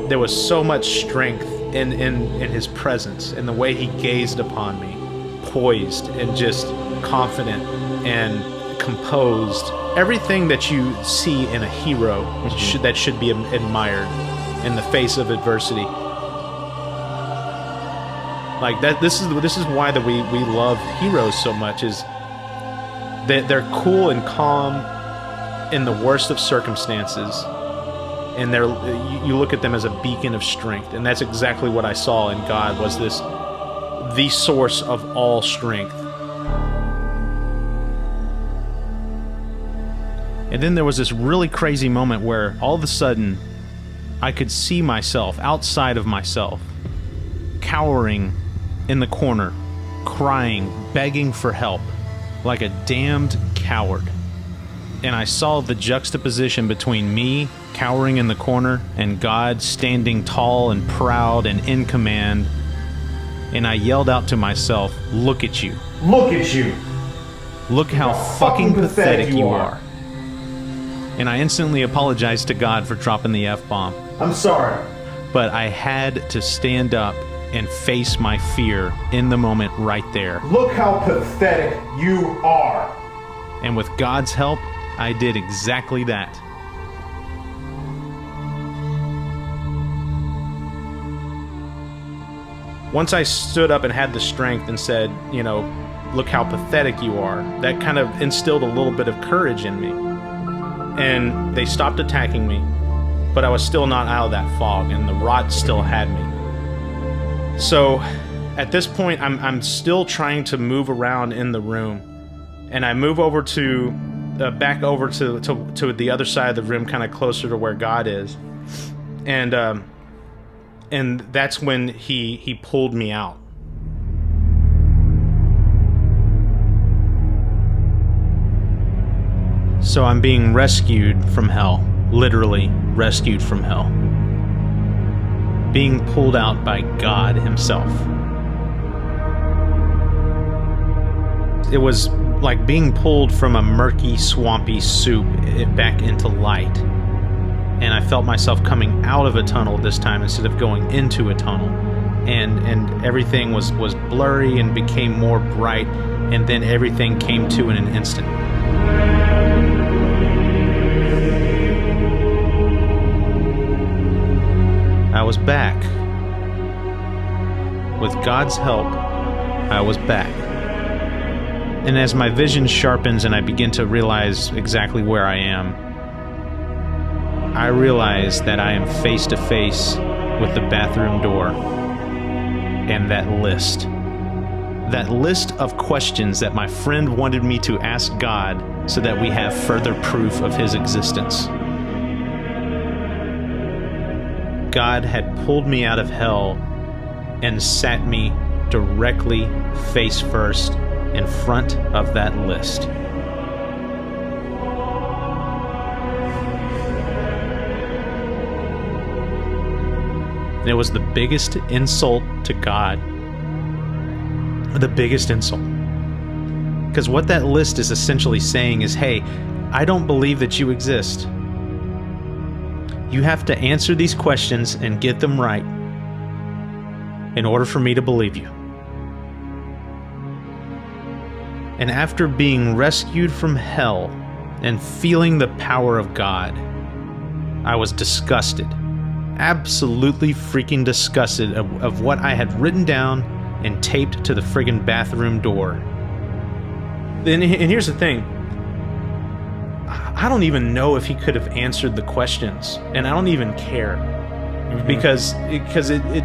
There was so much strength in his presence, and the way he gazed upon me, poised and just confident and composed. Everything that you see in a hero that should be admired in the face of adversity. Like that. This is why that we love heroes so much, is that they're cool and calm in the worst of circumstances, and you look at them as a beacon of strength. And that's exactly what I saw in God, was the source of all strength. And then there was this really crazy moment where all of a sudden I could see myself outside of myself, cowering in the corner, crying, begging for help, like a damned coward. And I saw the juxtaposition between me cowering in the corner and God standing tall and proud and in command. And I yelled out to myself, "Look at you.
Look at you.
Look how fucking pathetic you are." And I instantly apologized to God for dropping the F-bomb.
I'm sorry.
But I had to stand up and face my fear in the moment right there.
Look how pathetic you are.
And with God's help, I did exactly that. Once I stood up and had the strength and said, look how pathetic you are, that kind of instilled a little bit of courage in me. And they stopped attacking me, but I was still not out of that fog, and the rot still had me. So at this point, I'm still trying to move around in the room, and I move over to back over to the other side of the room, kind of closer to where God is, and that's when he pulled me out. So I'm being rescued from hell, literally rescued from hell. Being pulled out by God himself. It was like being pulled from a murky, swampy soup back into light. and I felt myself coming out of a tunnel this time instead of going into a tunnel. And everything was blurry and became more bright, and then everything came to in an instant. I was back. With God's help, I was back. And as my vision sharpens and I begin to realize exactly where I am, I realize that I am face to face with the bathroom door and that list. That list of questions that my friend wanted me to ask God so that we have further proof of his existence. God had pulled me out of hell and sat me directly face first in front of that list. And it was the biggest insult to God. The biggest insult. Because what that list is essentially saying is, hey, I don't believe that you exist. You have to answer these questions and get them right in order for me to believe you. And after being rescued from hell and feeling the power of God, I was disgusted. Absolutely freaking disgusted of what I had written down and taped to the friggin' bathroom door. And here's the thing. I don't even know if he could have answered the questions, and I don't even care. Because it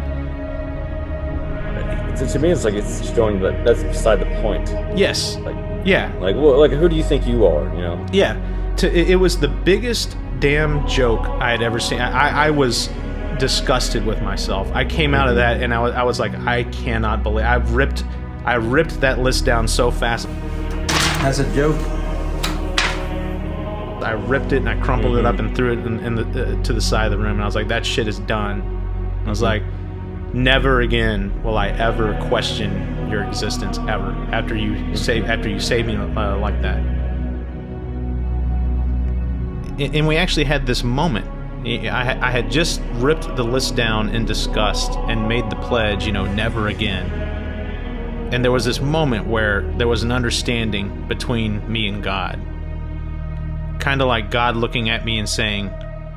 to me, it's like it's showing that that's beside the point.
Yes.
Like,
yeah.
Like, well, like, who do you think you are? You know?
Yeah. It was the biggest damn joke I had ever seen. I was disgusted with myself. I came out of that and I was like, I cannot believe I ripped that list down so fast.
As a joke.
I ripped it and I crumpled it up and threw it to the side of the room, and I was like, that shit is done. I was like, never again will I ever question your existence ever after you save me like that. And we actually had this moment. I had just ripped the list down in disgust and made the pledge, never again. And there was this moment where there was an understanding between me and God. Kind of like God looking at me and saying,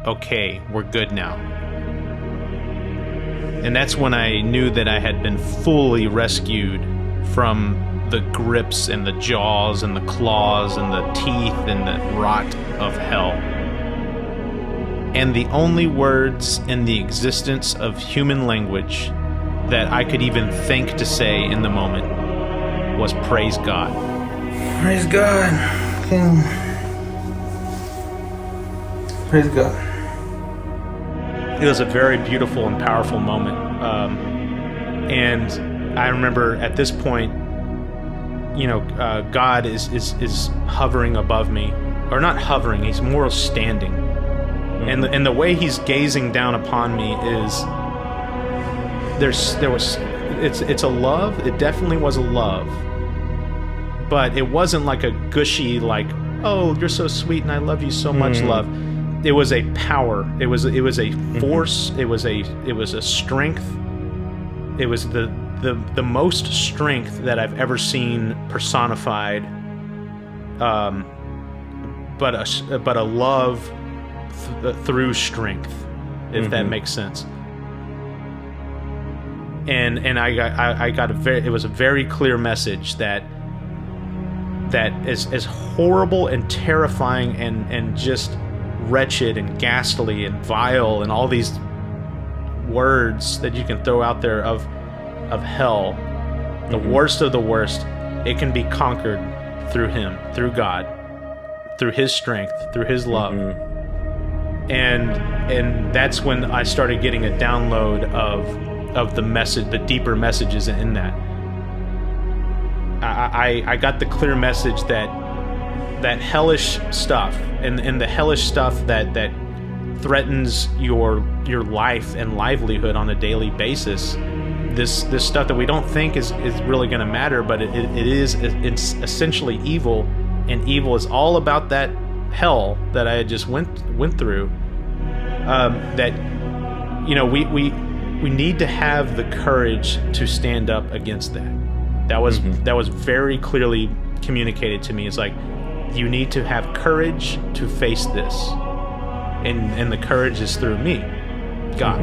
okay, we're good now. And that's when I knew that I had been fully rescued from the grips and the jaws and the claws and the teeth and the rot of hell. And the only words in the existence of human language that I could even think to say in the moment was praise God.
Praise God. Praise God.
It was a very beautiful and powerful moment. And I remember at this point, God is hovering above me. Or not hovering, he's more standing. And the way he's gazing down upon me is it's a love. It definitely was a love, but it wasn't like a gushy, like, oh, you're so sweet and I love you so much love. It was a power. It was a force. It was a strength. It was the most strength that I've ever seen personified. But a love through strength, if that makes sense. And I got it was a very clear message that as horrible and terrifying and just wretched and ghastly and vile and all these words that you can throw out there of hell, the worst of the worst, it can be conquered through him, through God, through his strength, through his love. And that's when I started getting a download of the message, the deeper messages in that. I got the clear message that hellish stuff and the hellish stuff that threatens your life and livelihood on a daily basis. This stuff that we don't think is really going to matter, but it's essentially evil, and evil is all about that hell that I had just went through. that, you know, we need to have the courage to stand up against that. That was very clearly communicated to me. It's like, you need to have courage to face this, and the courage is through me, God.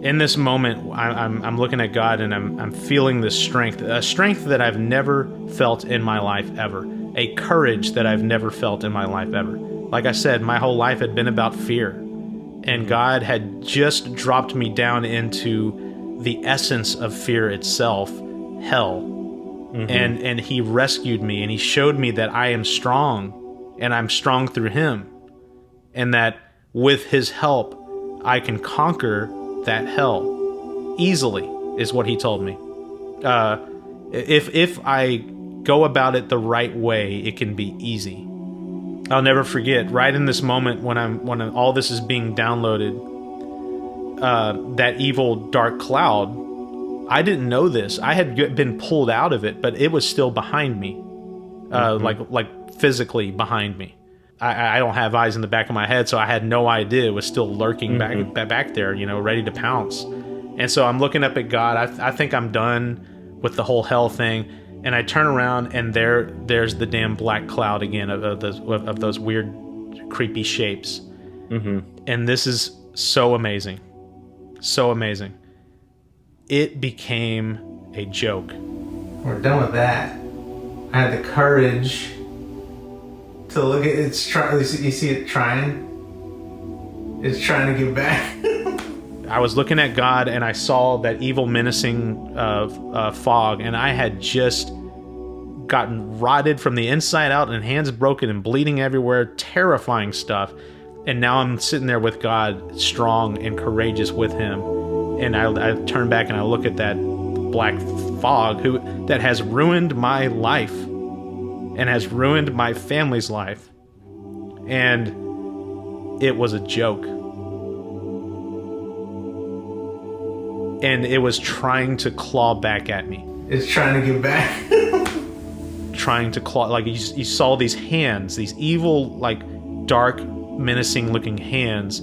In this moment, I'm looking at God, and I'm feeling this strength, a strength that I've never felt in my life ever, a courage that I've never felt in my life ever. Like I said, my whole life had been about fear, and God had just dropped me down into the essence of fear itself, hell, and He rescued me, and He showed me that I am strong, and I'm strong through Him, and that with His help, I can conquer that hell easily, is what He told me. If I go about it the right way, it can be easy. I'll never forget, right in this moment when all this is being downloaded, that evil dark cloud, I didn't know this. I had been pulled out of it, but it was still behind me, like physically behind me. I don't have eyes in the back of my head, so I had no idea it was still lurking back there, you know, ready to pounce. And so I'm looking up at God. I think I'm done with the whole hell thing, and I turn around, and there's the damn black cloud again of those weird, creepy shapes. And this is so amazing, so amazing. It became a joke.
We're done with that. I had the courage to look at it's trying. You see it trying. It's trying to get back.
I was looking at God, and I saw that evil, menacing fog, and I had just gotten rotted from the inside out, and hands broken and bleeding everywhere. Terrifying stuff. And now I'm sitting there with God, strong and courageous with Him. And I turn back and I look at that black fog that has ruined my life. And has ruined my family's life. And it was a joke. And it was trying to claw back at me.
It's trying to get back.
Trying to claw, like you saw these hands, these evil, like dark, menacing looking hands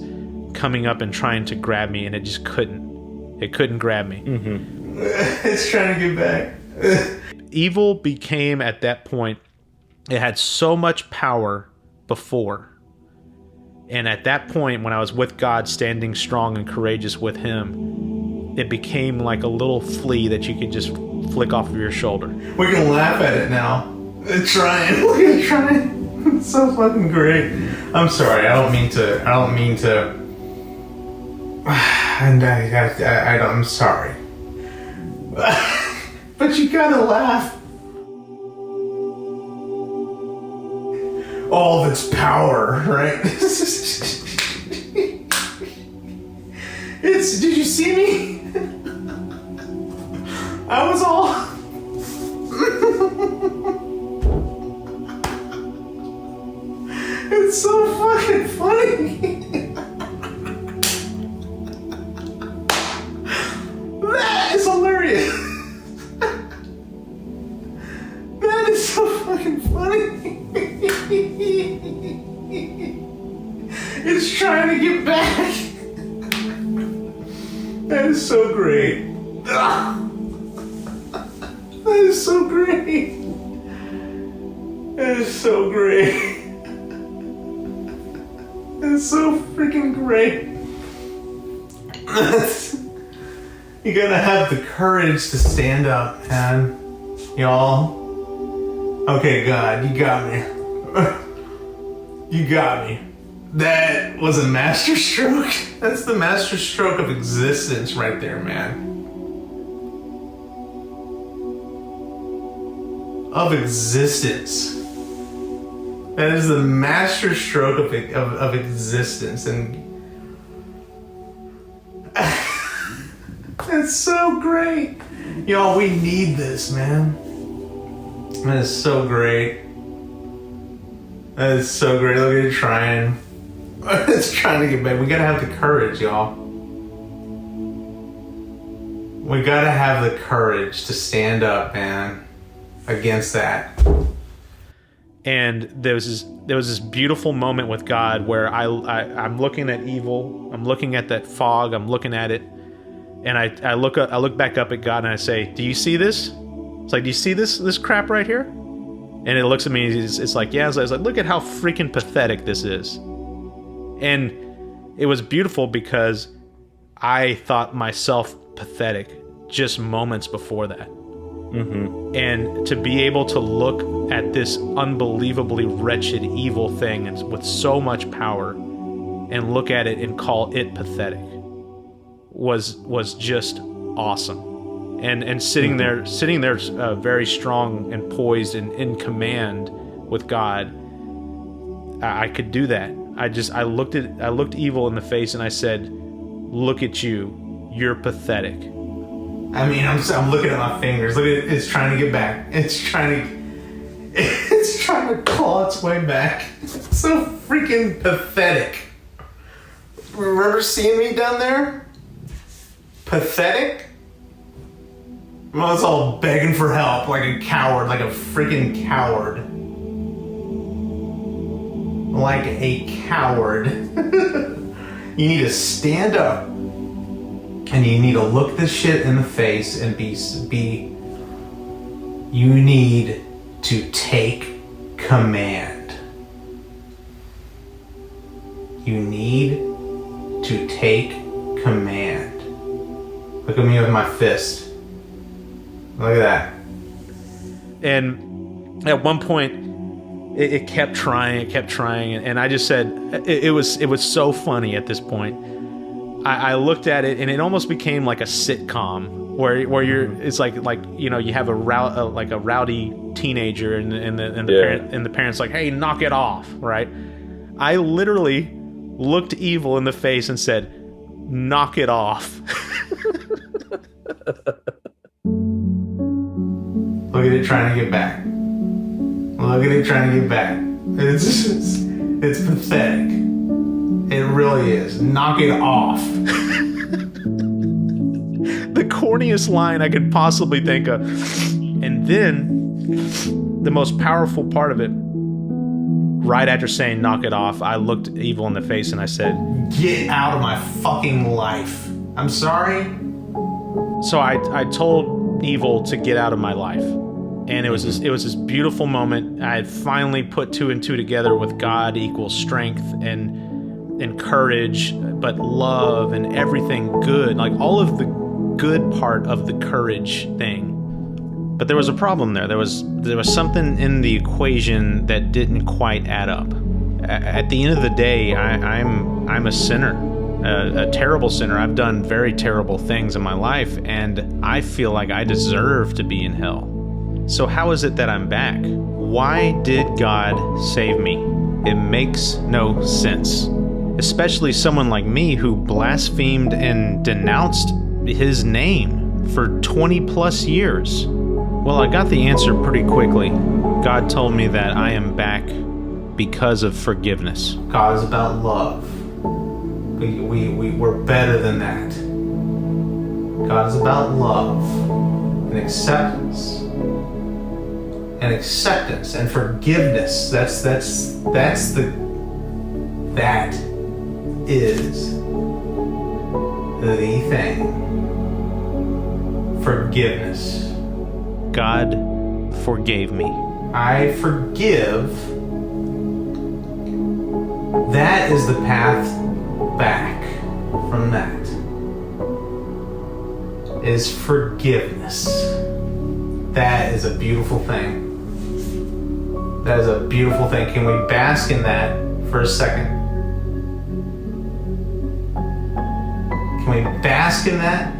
coming up and trying to grab me, and it just couldn't. It couldn't grab me.
It's trying to get back.
Evil became, at that point, it had so much power before. And at that point, when I was with God, standing strong and courageous with Him, it became like a little flea that you could just flick off of your shoulder.
We can laugh at it now. It's trying. Look at it trying. It's so fucking great. I'm sorry. I don't mean to. And I'm sorry. But you gotta laugh. All of its power, right? Did you see me? I was all... It's so fucking funny. That is hilarious. That is so fucking funny. It's trying to get back. That is so great. That is so great. That is so great. That's so freaking great. You gotta have the courage to stand up, man. Y'all. Okay, God, you got me. You got me. That was a masterstroke. That's the masterstroke of existence right there, man. Of existence. That is the masterstroke of existence, and that's so great. Y'all, we need this, man. That is so great. That is so great. Look at it trying. It's trying to get back. We gotta have the courage, y'all. We gotta have the courage to stand up, man, against that.
And there was this beautiful moment with God where I'm looking at evil, I'm looking at that fog, I'm looking at it, and I look back up at God and I say, "Do you see this?" It's like, "Do you see this crap right here?" And it looks at me. It's like, "Yeah." I was like, "Look at how freaking pathetic this is." And it was beautiful because I thought myself pathetic just moments before that.
Mm-hmm.
And to be able to look at this unbelievably wretched, evil thing and with so much power and look at it and call it pathetic was just awesome. And sitting there very strong and poised and in command with God, I could do that. I looked evil in the face and I said, "Look at you, you're pathetic."
I mean, I'm looking at my fingers. Look at it. It's trying to get back. It's trying to claw its way back. It's so freaking pathetic. Remember seeing me down there? Pathetic? I was all begging for help like a coward, like a freaking coward. Like a coward. You need to stand up. And you need to look this shit in the face and be. You need to take command. You need to take command. Look at me with my fist. Look at that.
And at one point, it kept trying, and I just said, it was so funny at this point. I looked at it and it almost became like a sitcom where it's like you know, you have a rowdy teenager and the parents like, "Hey, knock it off," right? I literally looked evil in the face and said, "Knock it off."
Look at it trying to get back. Look at it trying to get back. It's pathetic. It really is. Knock it off.
The corniest line I could possibly think of. And then, the most powerful part of it, right after saying knock it off, I looked evil in the face and I said,
"Get out of my fucking life. I'm sorry."
So I told evil to get out of my life. And it was this beautiful moment. I had finally put two and two together with God equals strength and courage, but love and everything good, like all of the good part of the courage thing. But there was a problem there. There was something in the equation that didn't quite add up. At the end of the day, I'm a sinner, a terrible sinner. I've done very terrible things in my life, and I feel like I deserve to be in hell. So how is it that I'm back? Why did God save me? It makes no sense. Especially someone like me who blasphemed and denounced his name for 20 plus years. Well, I got the answer pretty quickly. God told me that I am back because of forgiveness.
God is about love. We're better than that. God is about love and acceptance. And acceptance and forgiveness. That is the thing. Forgiveness.
God forgave me.
I forgive. That is the path back from that. Is forgiveness. That is a beautiful thing. That is a beautiful thing. Can we bask in that for a second? Can we bask in that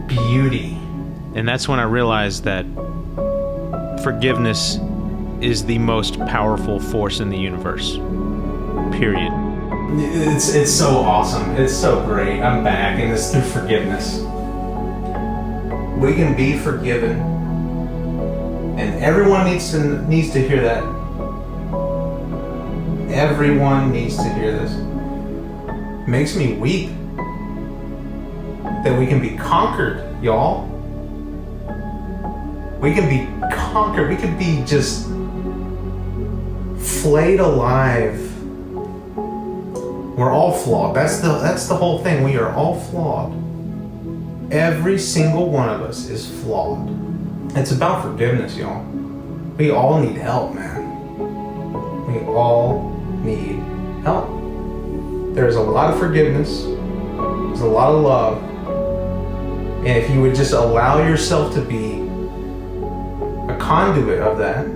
beauty?
And that's when I realized that forgiveness is the most powerful force in the universe. Period.
It's so awesome. It's so great. I'm back, and it's through forgiveness. We can be forgiven, and everyone needs to hear that. Everyone needs to hear this. It makes me weep that we can be conquered, y'all. We can be conquered. We can be just flayed alive. We're all flawed. That's the whole thing. We are all flawed. Every single one of us is flawed. It's about forgiveness, y'all. We all need help, man. We all need help. There's a lot of forgiveness. There's a lot of love. And if you would just allow yourself to be a conduit of that,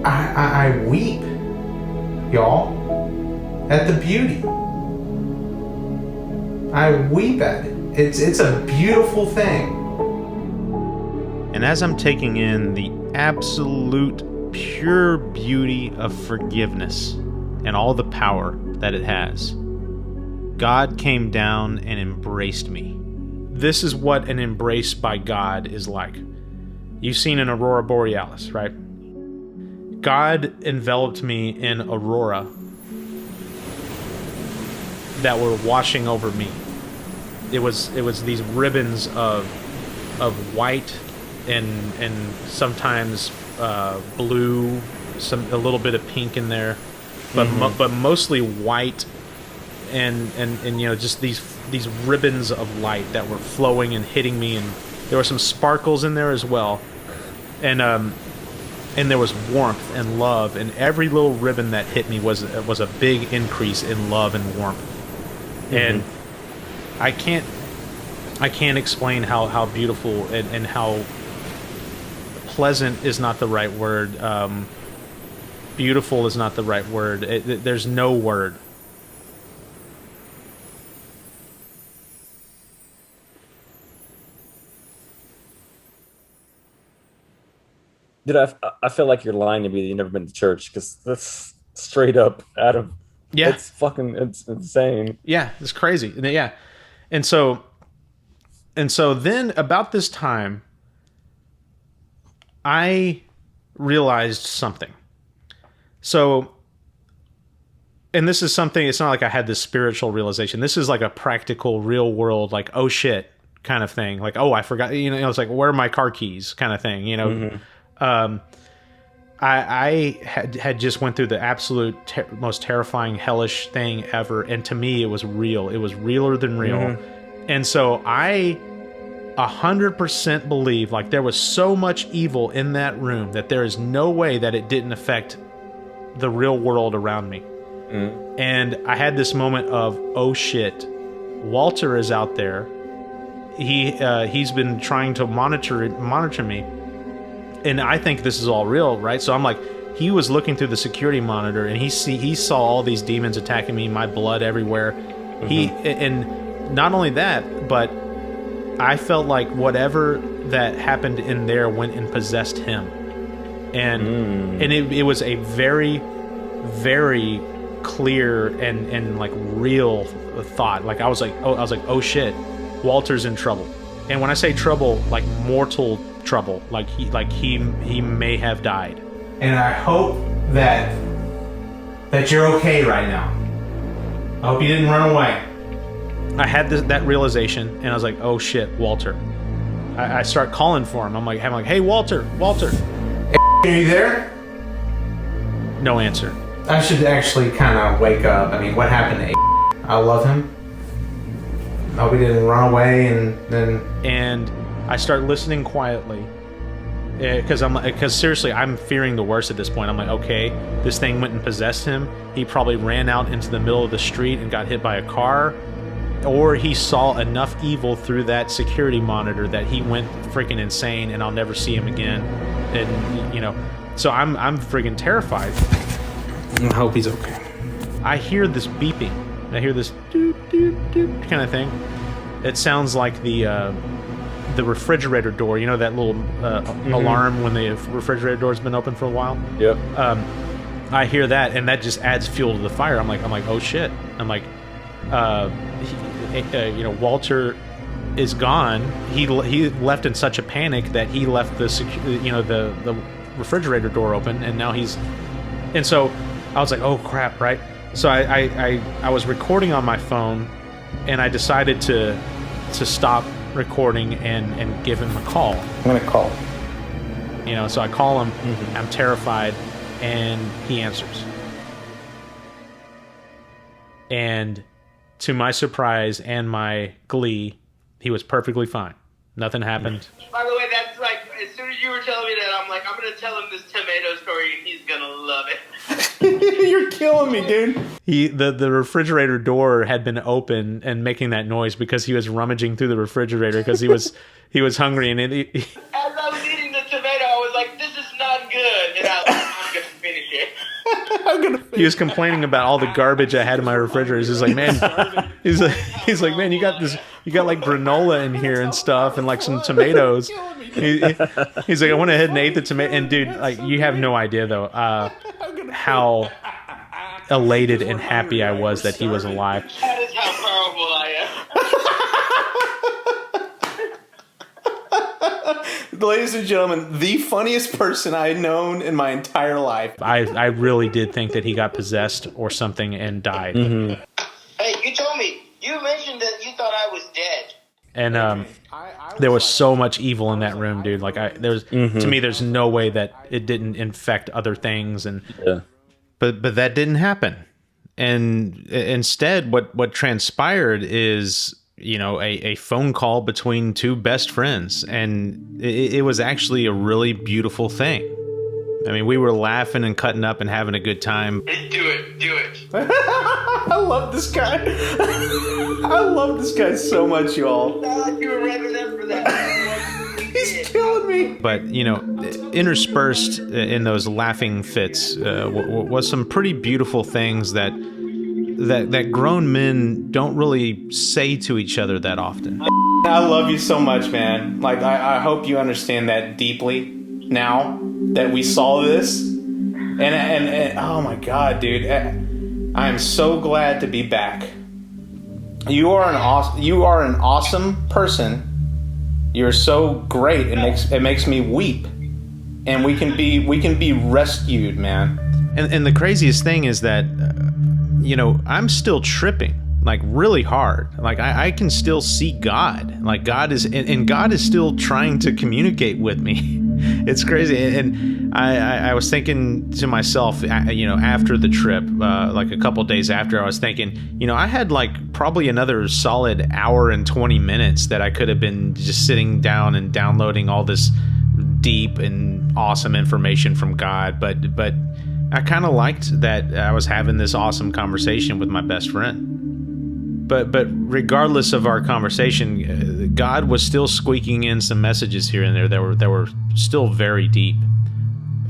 I weep, y'all, at the beauty. I weep at it. It's a beautiful thing.
And as I'm taking in the absolute pure beauty of forgiveness and all the power that it has, God came down and embraced me. This is what an embrace by God is like. You've seen an aurora borealis, right? God enveloped me in aurora that were washing over me. It was these ribbons of white and sometimes blue, a little bit of pink in there, but but mostly white and you know, just these ribbons of light that were flowing and hitting me, and there were some sparkles in there as well, and there was warmth and love, and every little ribbon that hit me was a big increase in love and warmth. And I can't explain how beautiful and how pleasant is not the right word. Beautiful is not the right word. There's no word.
Dude, I feel like you're lying to me that you've never been to church, because that's straight up out of...
Yeah.
It's insane.
Yeah, it's crazy. Yeah. And so then about this time, I realized something. So, and this is something, it's not like I had this spiritual realization. This is like a practical, real world, like, oh shit kind of thing. Like, oh, I forgot, you know, it's like, where are my car keys kind of thing, you know? I had just went through the absolute most terrifying, hellish thing ever, and to me, it was real. It was realer than real. And so I 100% believe, like, there was so much evil in that room that there is no way that it didn't affect the real world around me. And I had this moment of, oh shit, Walter is out there. He's been trying to monitor me. And I think this is all real, right? So I'm like, he was looking through the security monitor, and he saw all these demons attacking me, my blood everywhere. And not only that, but I felt like whatever that happened in there went and possessed him. And it was a very, very clear and like real thought. Like I was like, oh shit, Walter's in trouble. And when I say trouble, like mortal trouble, like he may have died.
And I hope that you're okay right now. I hope you didn't run away.
I had that realization, and I was like, oh shit, Walter. I start calling for him. I'm like, hey, Walter.
Are you there?
No answer.
I should actually kind of wake up. I mean, what happened to I love him. I hope he didn't run away and then...
And I start listening quietly, because seriously, I'm fearing the worst at this point. I'm like, okay, this thing went and possessed him. He probably ran out into the middle of the street and got hit by a car, or he saw enough evil through that security monitor that he went freaking insane, and I'll never see him again. And you know, so I'm freaking terrified.
I hope he's okay.
I hear this beeping. I hear this doot doot doot kind of thing. It sounds like the refrigerator door. You know that little alarm when the refrigerator door's been open for a while?
Yep.
I hear that, and that just adds fuel to the fire. I'm like, oh shit. I'm like, you know, Walter is gone. He left in such a panic that he left the refrigerator door open, and now he's... And so I was like, oh crap, right? So I was recording on my phone, and I decided to stop recording and give him a call.
I'm gonna call.
You know, so I call him. I'm terrified, and he answers. And to my surprise and my glee, he was perfectly fine. Nothing happened.
By the way, that's like, as soon as you were telling me that, I'm like, I'm going to tell him this tomato story and he's going to love it.
You're killing me, dude.
The refrigerator door had been open and making that noise because he was rummaging through the refrigerator because he was hungry. And
As I was eating the tomato, I was like, this is not good. And I'm going to finish it.
he was complaining about all the garbage I had in my refrigerator. He's like, man, he's like, man, you got like granola in here and stuff, and like some tomatoes. He's like, I went ahead and ate the tomato. And dude, like, you have no idea though, how elated and happy I was that he was alive.
That is how powerful I am.
Ladies and gentlemen, the funniest person I've known in my entire life.
I really did think that he got possessed or something and died.
Hey, you told me. You mentioned that you thought I was dead.
And there was so much evil in that room, dude. Like to me, there's no way that it didn't infect other things. And but that didn't happen. And instead, what transpired is, you know, a phone call between two best friends, and it was actually a really beautiful thing. I mean, we were laughing and cutting up and having a good time.
Do it.
I love this guy. I love this guy so much, y'all.
You were revving up for that.
He's killing me.
But, you know, interspersed in those laughing fits was some pretty beautiful things that grown men don't really say to each other that often.
I love you so much, man. Like, I hope you understand that deeply now that we saw this. And oh my God, dude, I am so glad to be back. You are an awesome person. You're so great. It makes me weep. And we can be rescued, man.
And the craziest thing is that, you know, I'm still tripping, like, really hard. Like, I can still see God. Like, God is still trying to communicate with me. It's crazy. And I was thinking to myself, you know, after the trip, like a couple days after, I was thinking, you know, I had like probably another solid hour and 20 minutes that I could have been just sitting down and downloading all this deep and awesome information from God. But I kind of liked that I was having this awesome conversation with my best friend. But regardless of our conversation, God was still squeaking in some messages here and there that were still very deep.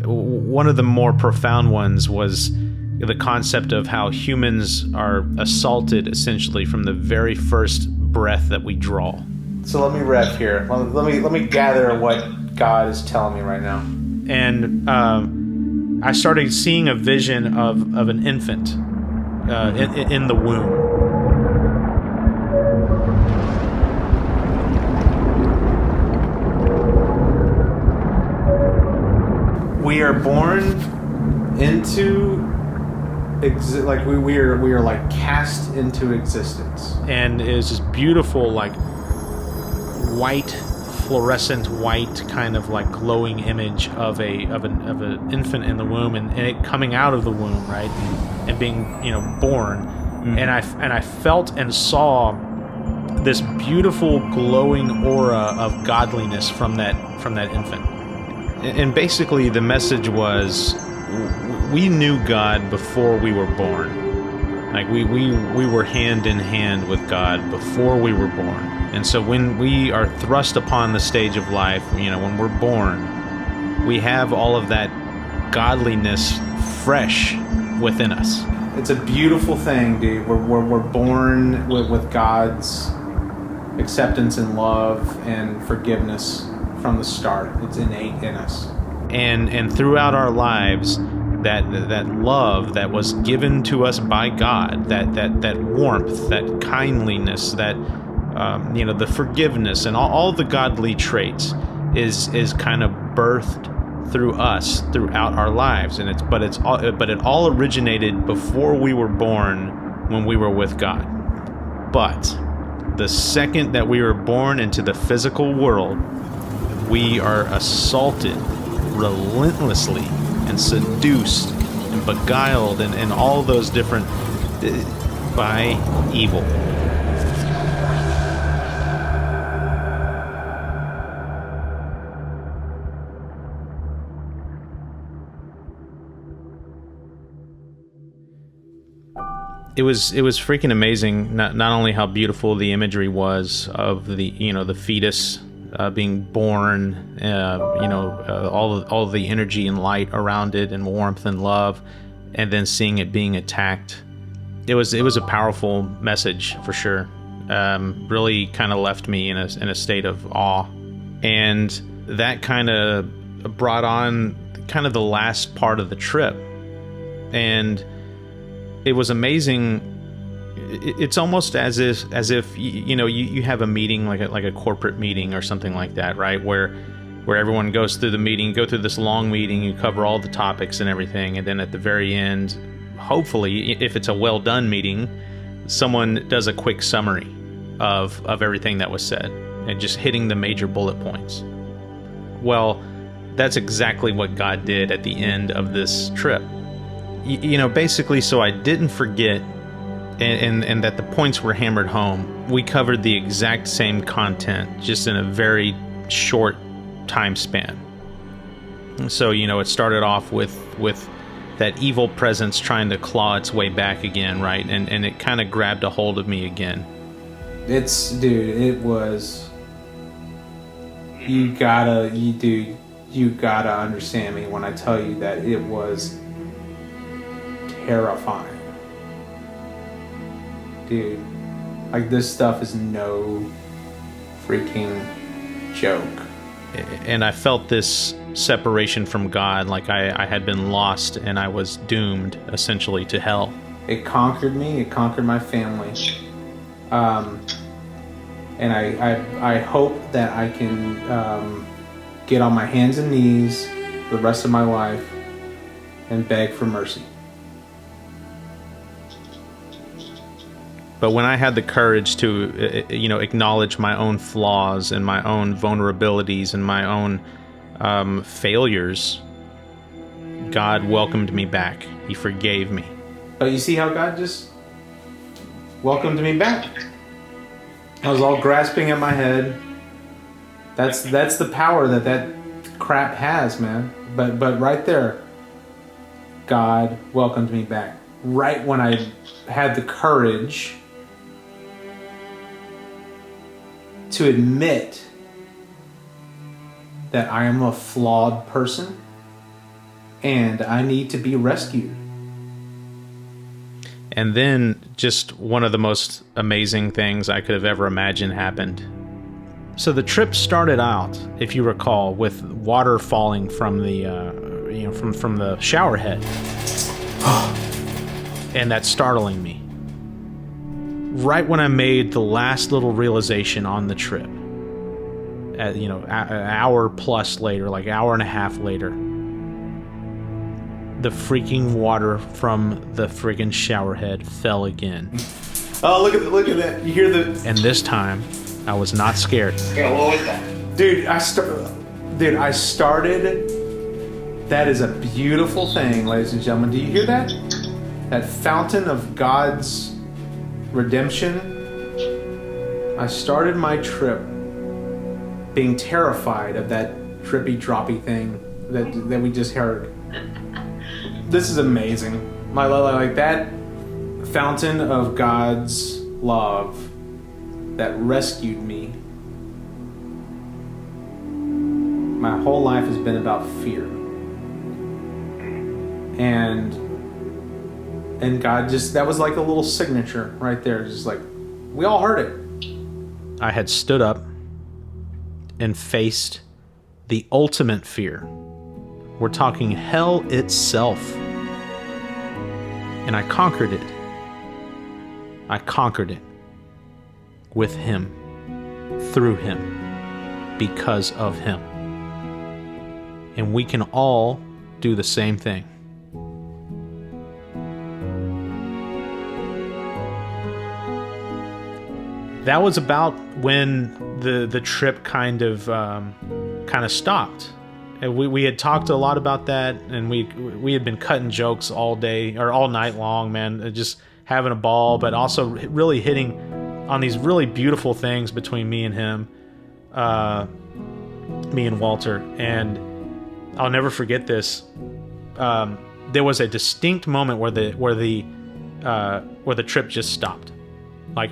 One of the more profound ones was the concept of how humans are assaulted essentially from the very first breath that we draw.
So let me rep here. Let me gather what God is telling me right now.
And I started seeing a vision of an infant in the womb.
We are born into we are like cast into existence,
and it was this beautiful, like, white, fluorescent white, kind of like glowing image of an infant in the womb, and it coming out of the womb, right, and being, you know, born. And I felt and saw this beautiful glowing aura of godliness from that infant. And basically the message was, we knew God before we were born. Like, we were hand in hand with God before we were born. And so when we are thrust upon the stage of life, you know, when we're born, we have all of that godliness fresh within us.
It's a beautiful thing, dude. We're born with God's acceptance and love and forgiveness from the start. It's innate in us.
And throughout our lives, that love that was given to us by God, that warmth, that kindliness, that the forgiveness and all the godly traits is kind of birthed through us throughout our lives, and it all originated before we were born, when we were with God. But the second that we were born into the physical world, we are assaulted relentlessly and seduced and beguiled and all those different by evil. It was freaking amazing. Not only how beautiful the imagery was of the fetus being born, all the energy and light around it, and warmth and love, and then seeing it being attacked. It was a powerful message for sure. Really kind of left me in a state of awe, and that kind of brought on kind of the last part of the trip, and it was amazing. It's almost as if you have a meeting, like a corporate meeting or something like that, right? Where everyone goes through the meeting, go through this long meeting, you cover all the topics and everything, and then at the very end, hopefully, if it's a well done meeting, someone does a quick summary of everything that was said and just hitting the major bullet points. Well, that's exactly what God did at the end of this trip. Basically, so I didn't forget, and that the points were hammered home. We covered the exact same content, just in a very short time span. So, it started off with that evil presence trying to claw its way back again, right? And it kind of grabbed a hold of me again.
It was... You gotta understand me when I tell you that it was terrifying. Dude, like, this stuff is no freaking joke.
And I felt this separation from God, like I had been lost and I was doomed essentially to hell.
It conquered me, it conquered my family. And I hope that I can get on my hands and knees the rest of my life and beg for mercy.
But when I had the courage to, acknowledge my own flaws and my own vulnerabilities and my own failures, God welcomed me back. He forgave me.
But you see how God just welcomed me back? I was all grasping at my head. That's the power that crap has, man. But right there, God welcomed me back. Right when I had the courage to admit that I am a flawed person and I need to be rescued.
And then just one of the most amazing things I could have ever imagined happened. So the trip started out, if you recall, with water falling from the from the shower head. And that's startling me. Right when I made the last little realization on the trip, an hour plus later, like hour and a half later, the freaking water from the friggin' shower head fell again.
Oh, look at that! You hear the?
And this time, I was not scared.
Yeah, what was that?
Dude, I started. That is a beautiful thing, ladies and gentlemen. Do you hear that? That fountain of God's redemption. I started my trip being terrified of that drippy droppy thing that we just heard. This is amazing. Like that fountain of God's love that rescued me. My whole life has been about fear. And God that was like a little signature right there. Just like, we all heard it.
I had stood up and faced the ultimate fear. We're talking hell itself. And I conquered it. I conquered it with Him, through Him, because of Him. and we can all do the same thing. That was about when the trip kind of stopped. And we had talked a lot about that, and we had been cutting jokes all day or all night long, man, just having a ball, but also really hitting on these really beautiful things between me and him, me and Walter. And I'll never forget this. There was a distinct moment where the trip just stopped. Like,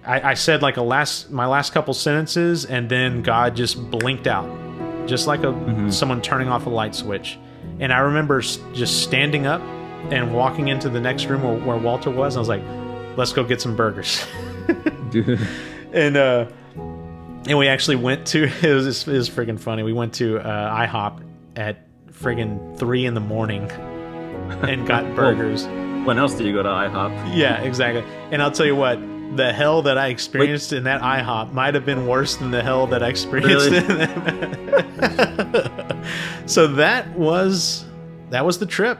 I said like my last couple sentences, and then God just blinked out, just like someone turning off a light switch. And I remember just standing up and walking into the next room where Walter was. And I was like, "Let's go get some burgers." and we actually went to it was friggin' funny. We went to IHOP at friggin' 3 a.m. and got burgers.
When else do you go to IHOP?
Yeah, exactly. And I'll tell you what, the hell that I experienced in that IHOP might have been worse than the hell that I experienced in that. So that was the trip.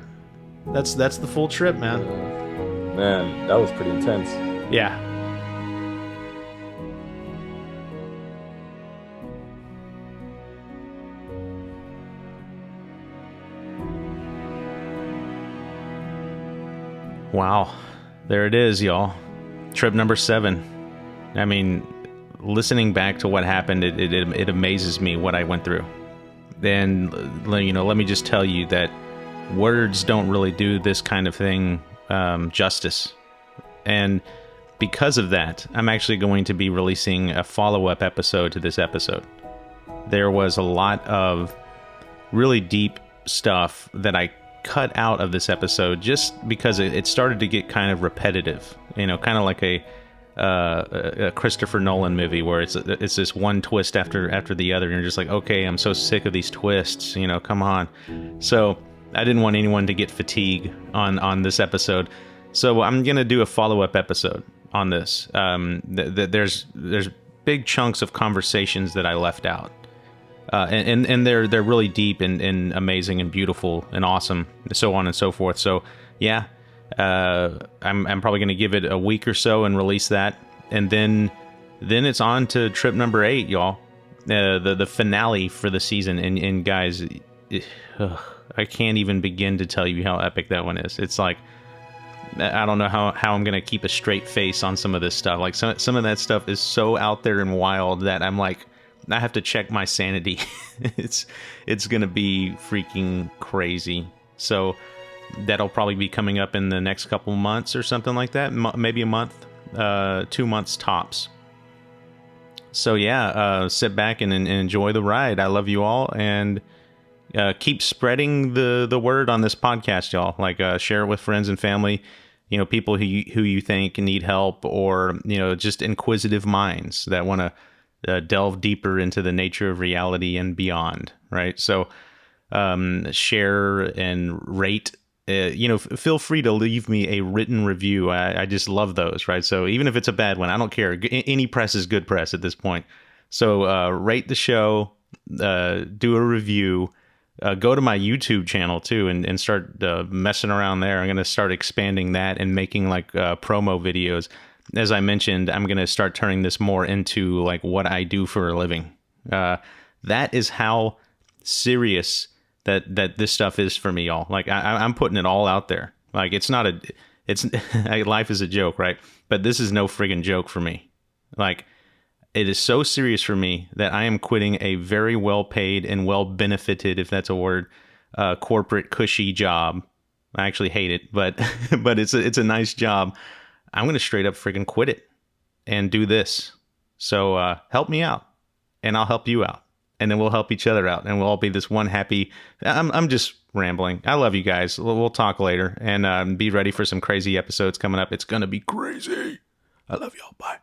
That's the full trip, man.
Man, that was pretty intense.
Yeah. Wow. There it is, y'all. Trip number 7. I mean, listening back to what happened, it amazes me what I went through. And, let me just tell you that words don't really do this kind of thing justice. And because of that, I'm actually going to be releasing a follow-up episode to this episode. There was a lot of really deep stuff that I cut out of this episode just because it started to get kind of repetitive, kind of like a Christopher Nolan movie where it's this one twist after the other, and you're just like, okay, I'm so sick of these twists, come on. So I didn't want anyone to get fatigue on this episode, so I'm gonna do a follow-up episode on this. There's big chunks of conversations that I left out. And they're really deep and amazing and beautiful and awesome, so on and so forth. So yeah, I'm probably going to give it a week or so and release that, and then it's on to trip number 8, y'all. The finale for the season, and guys, I can't even begin to tell you how epic that one is. It's like, I don't know how I'm going to keep a straight face on some of this stuff. Like some of that stuff is so out there and wild that I'm like, I have to check my sanity. It's gonna be freaking crazy. So that'll probably be coming up in the next couple months or something like that. Maybe a month, 2 months tops. So yeah, sit back and enjoy the ride. I love you all, and keep spreading the word on this podcast, y'all. Like share it with friends and family. People who you think need help, or just inquisitive minds that want to delve deeper into the nature of reality and beyond, right? So share and rate. Feel free to leave me a written review. I just love those, right? So even if it's a bad one, I don't care. Any press is good press at this point. So rate the show, do a review, go to my YouTube channel too, and start messing around there. I'm going to start expanding that and making like promo videos. As I mentioned, I'm going to start turning this more into like what I do for a living. That is how serious that this stuff is for me, y'all. Like I'm putting it all out there. Like life is a joke, right? But this is no friggin' joke for me. Like, it is so serious for me that I am quitting a very well paid and well benefited, if that's a word, corporate cushy job. I actually hate it, but it's a nice job. I'm going to straight up freaking quit it and do this. So help me out, and I'll help you out, and then we'll help each other out, and we'll all be this one happy. I'm just rambling. I love you guys. We'll talk later, and be ready for some crazy episodes coming up. It's going to be crazy. I love y'all. Bye.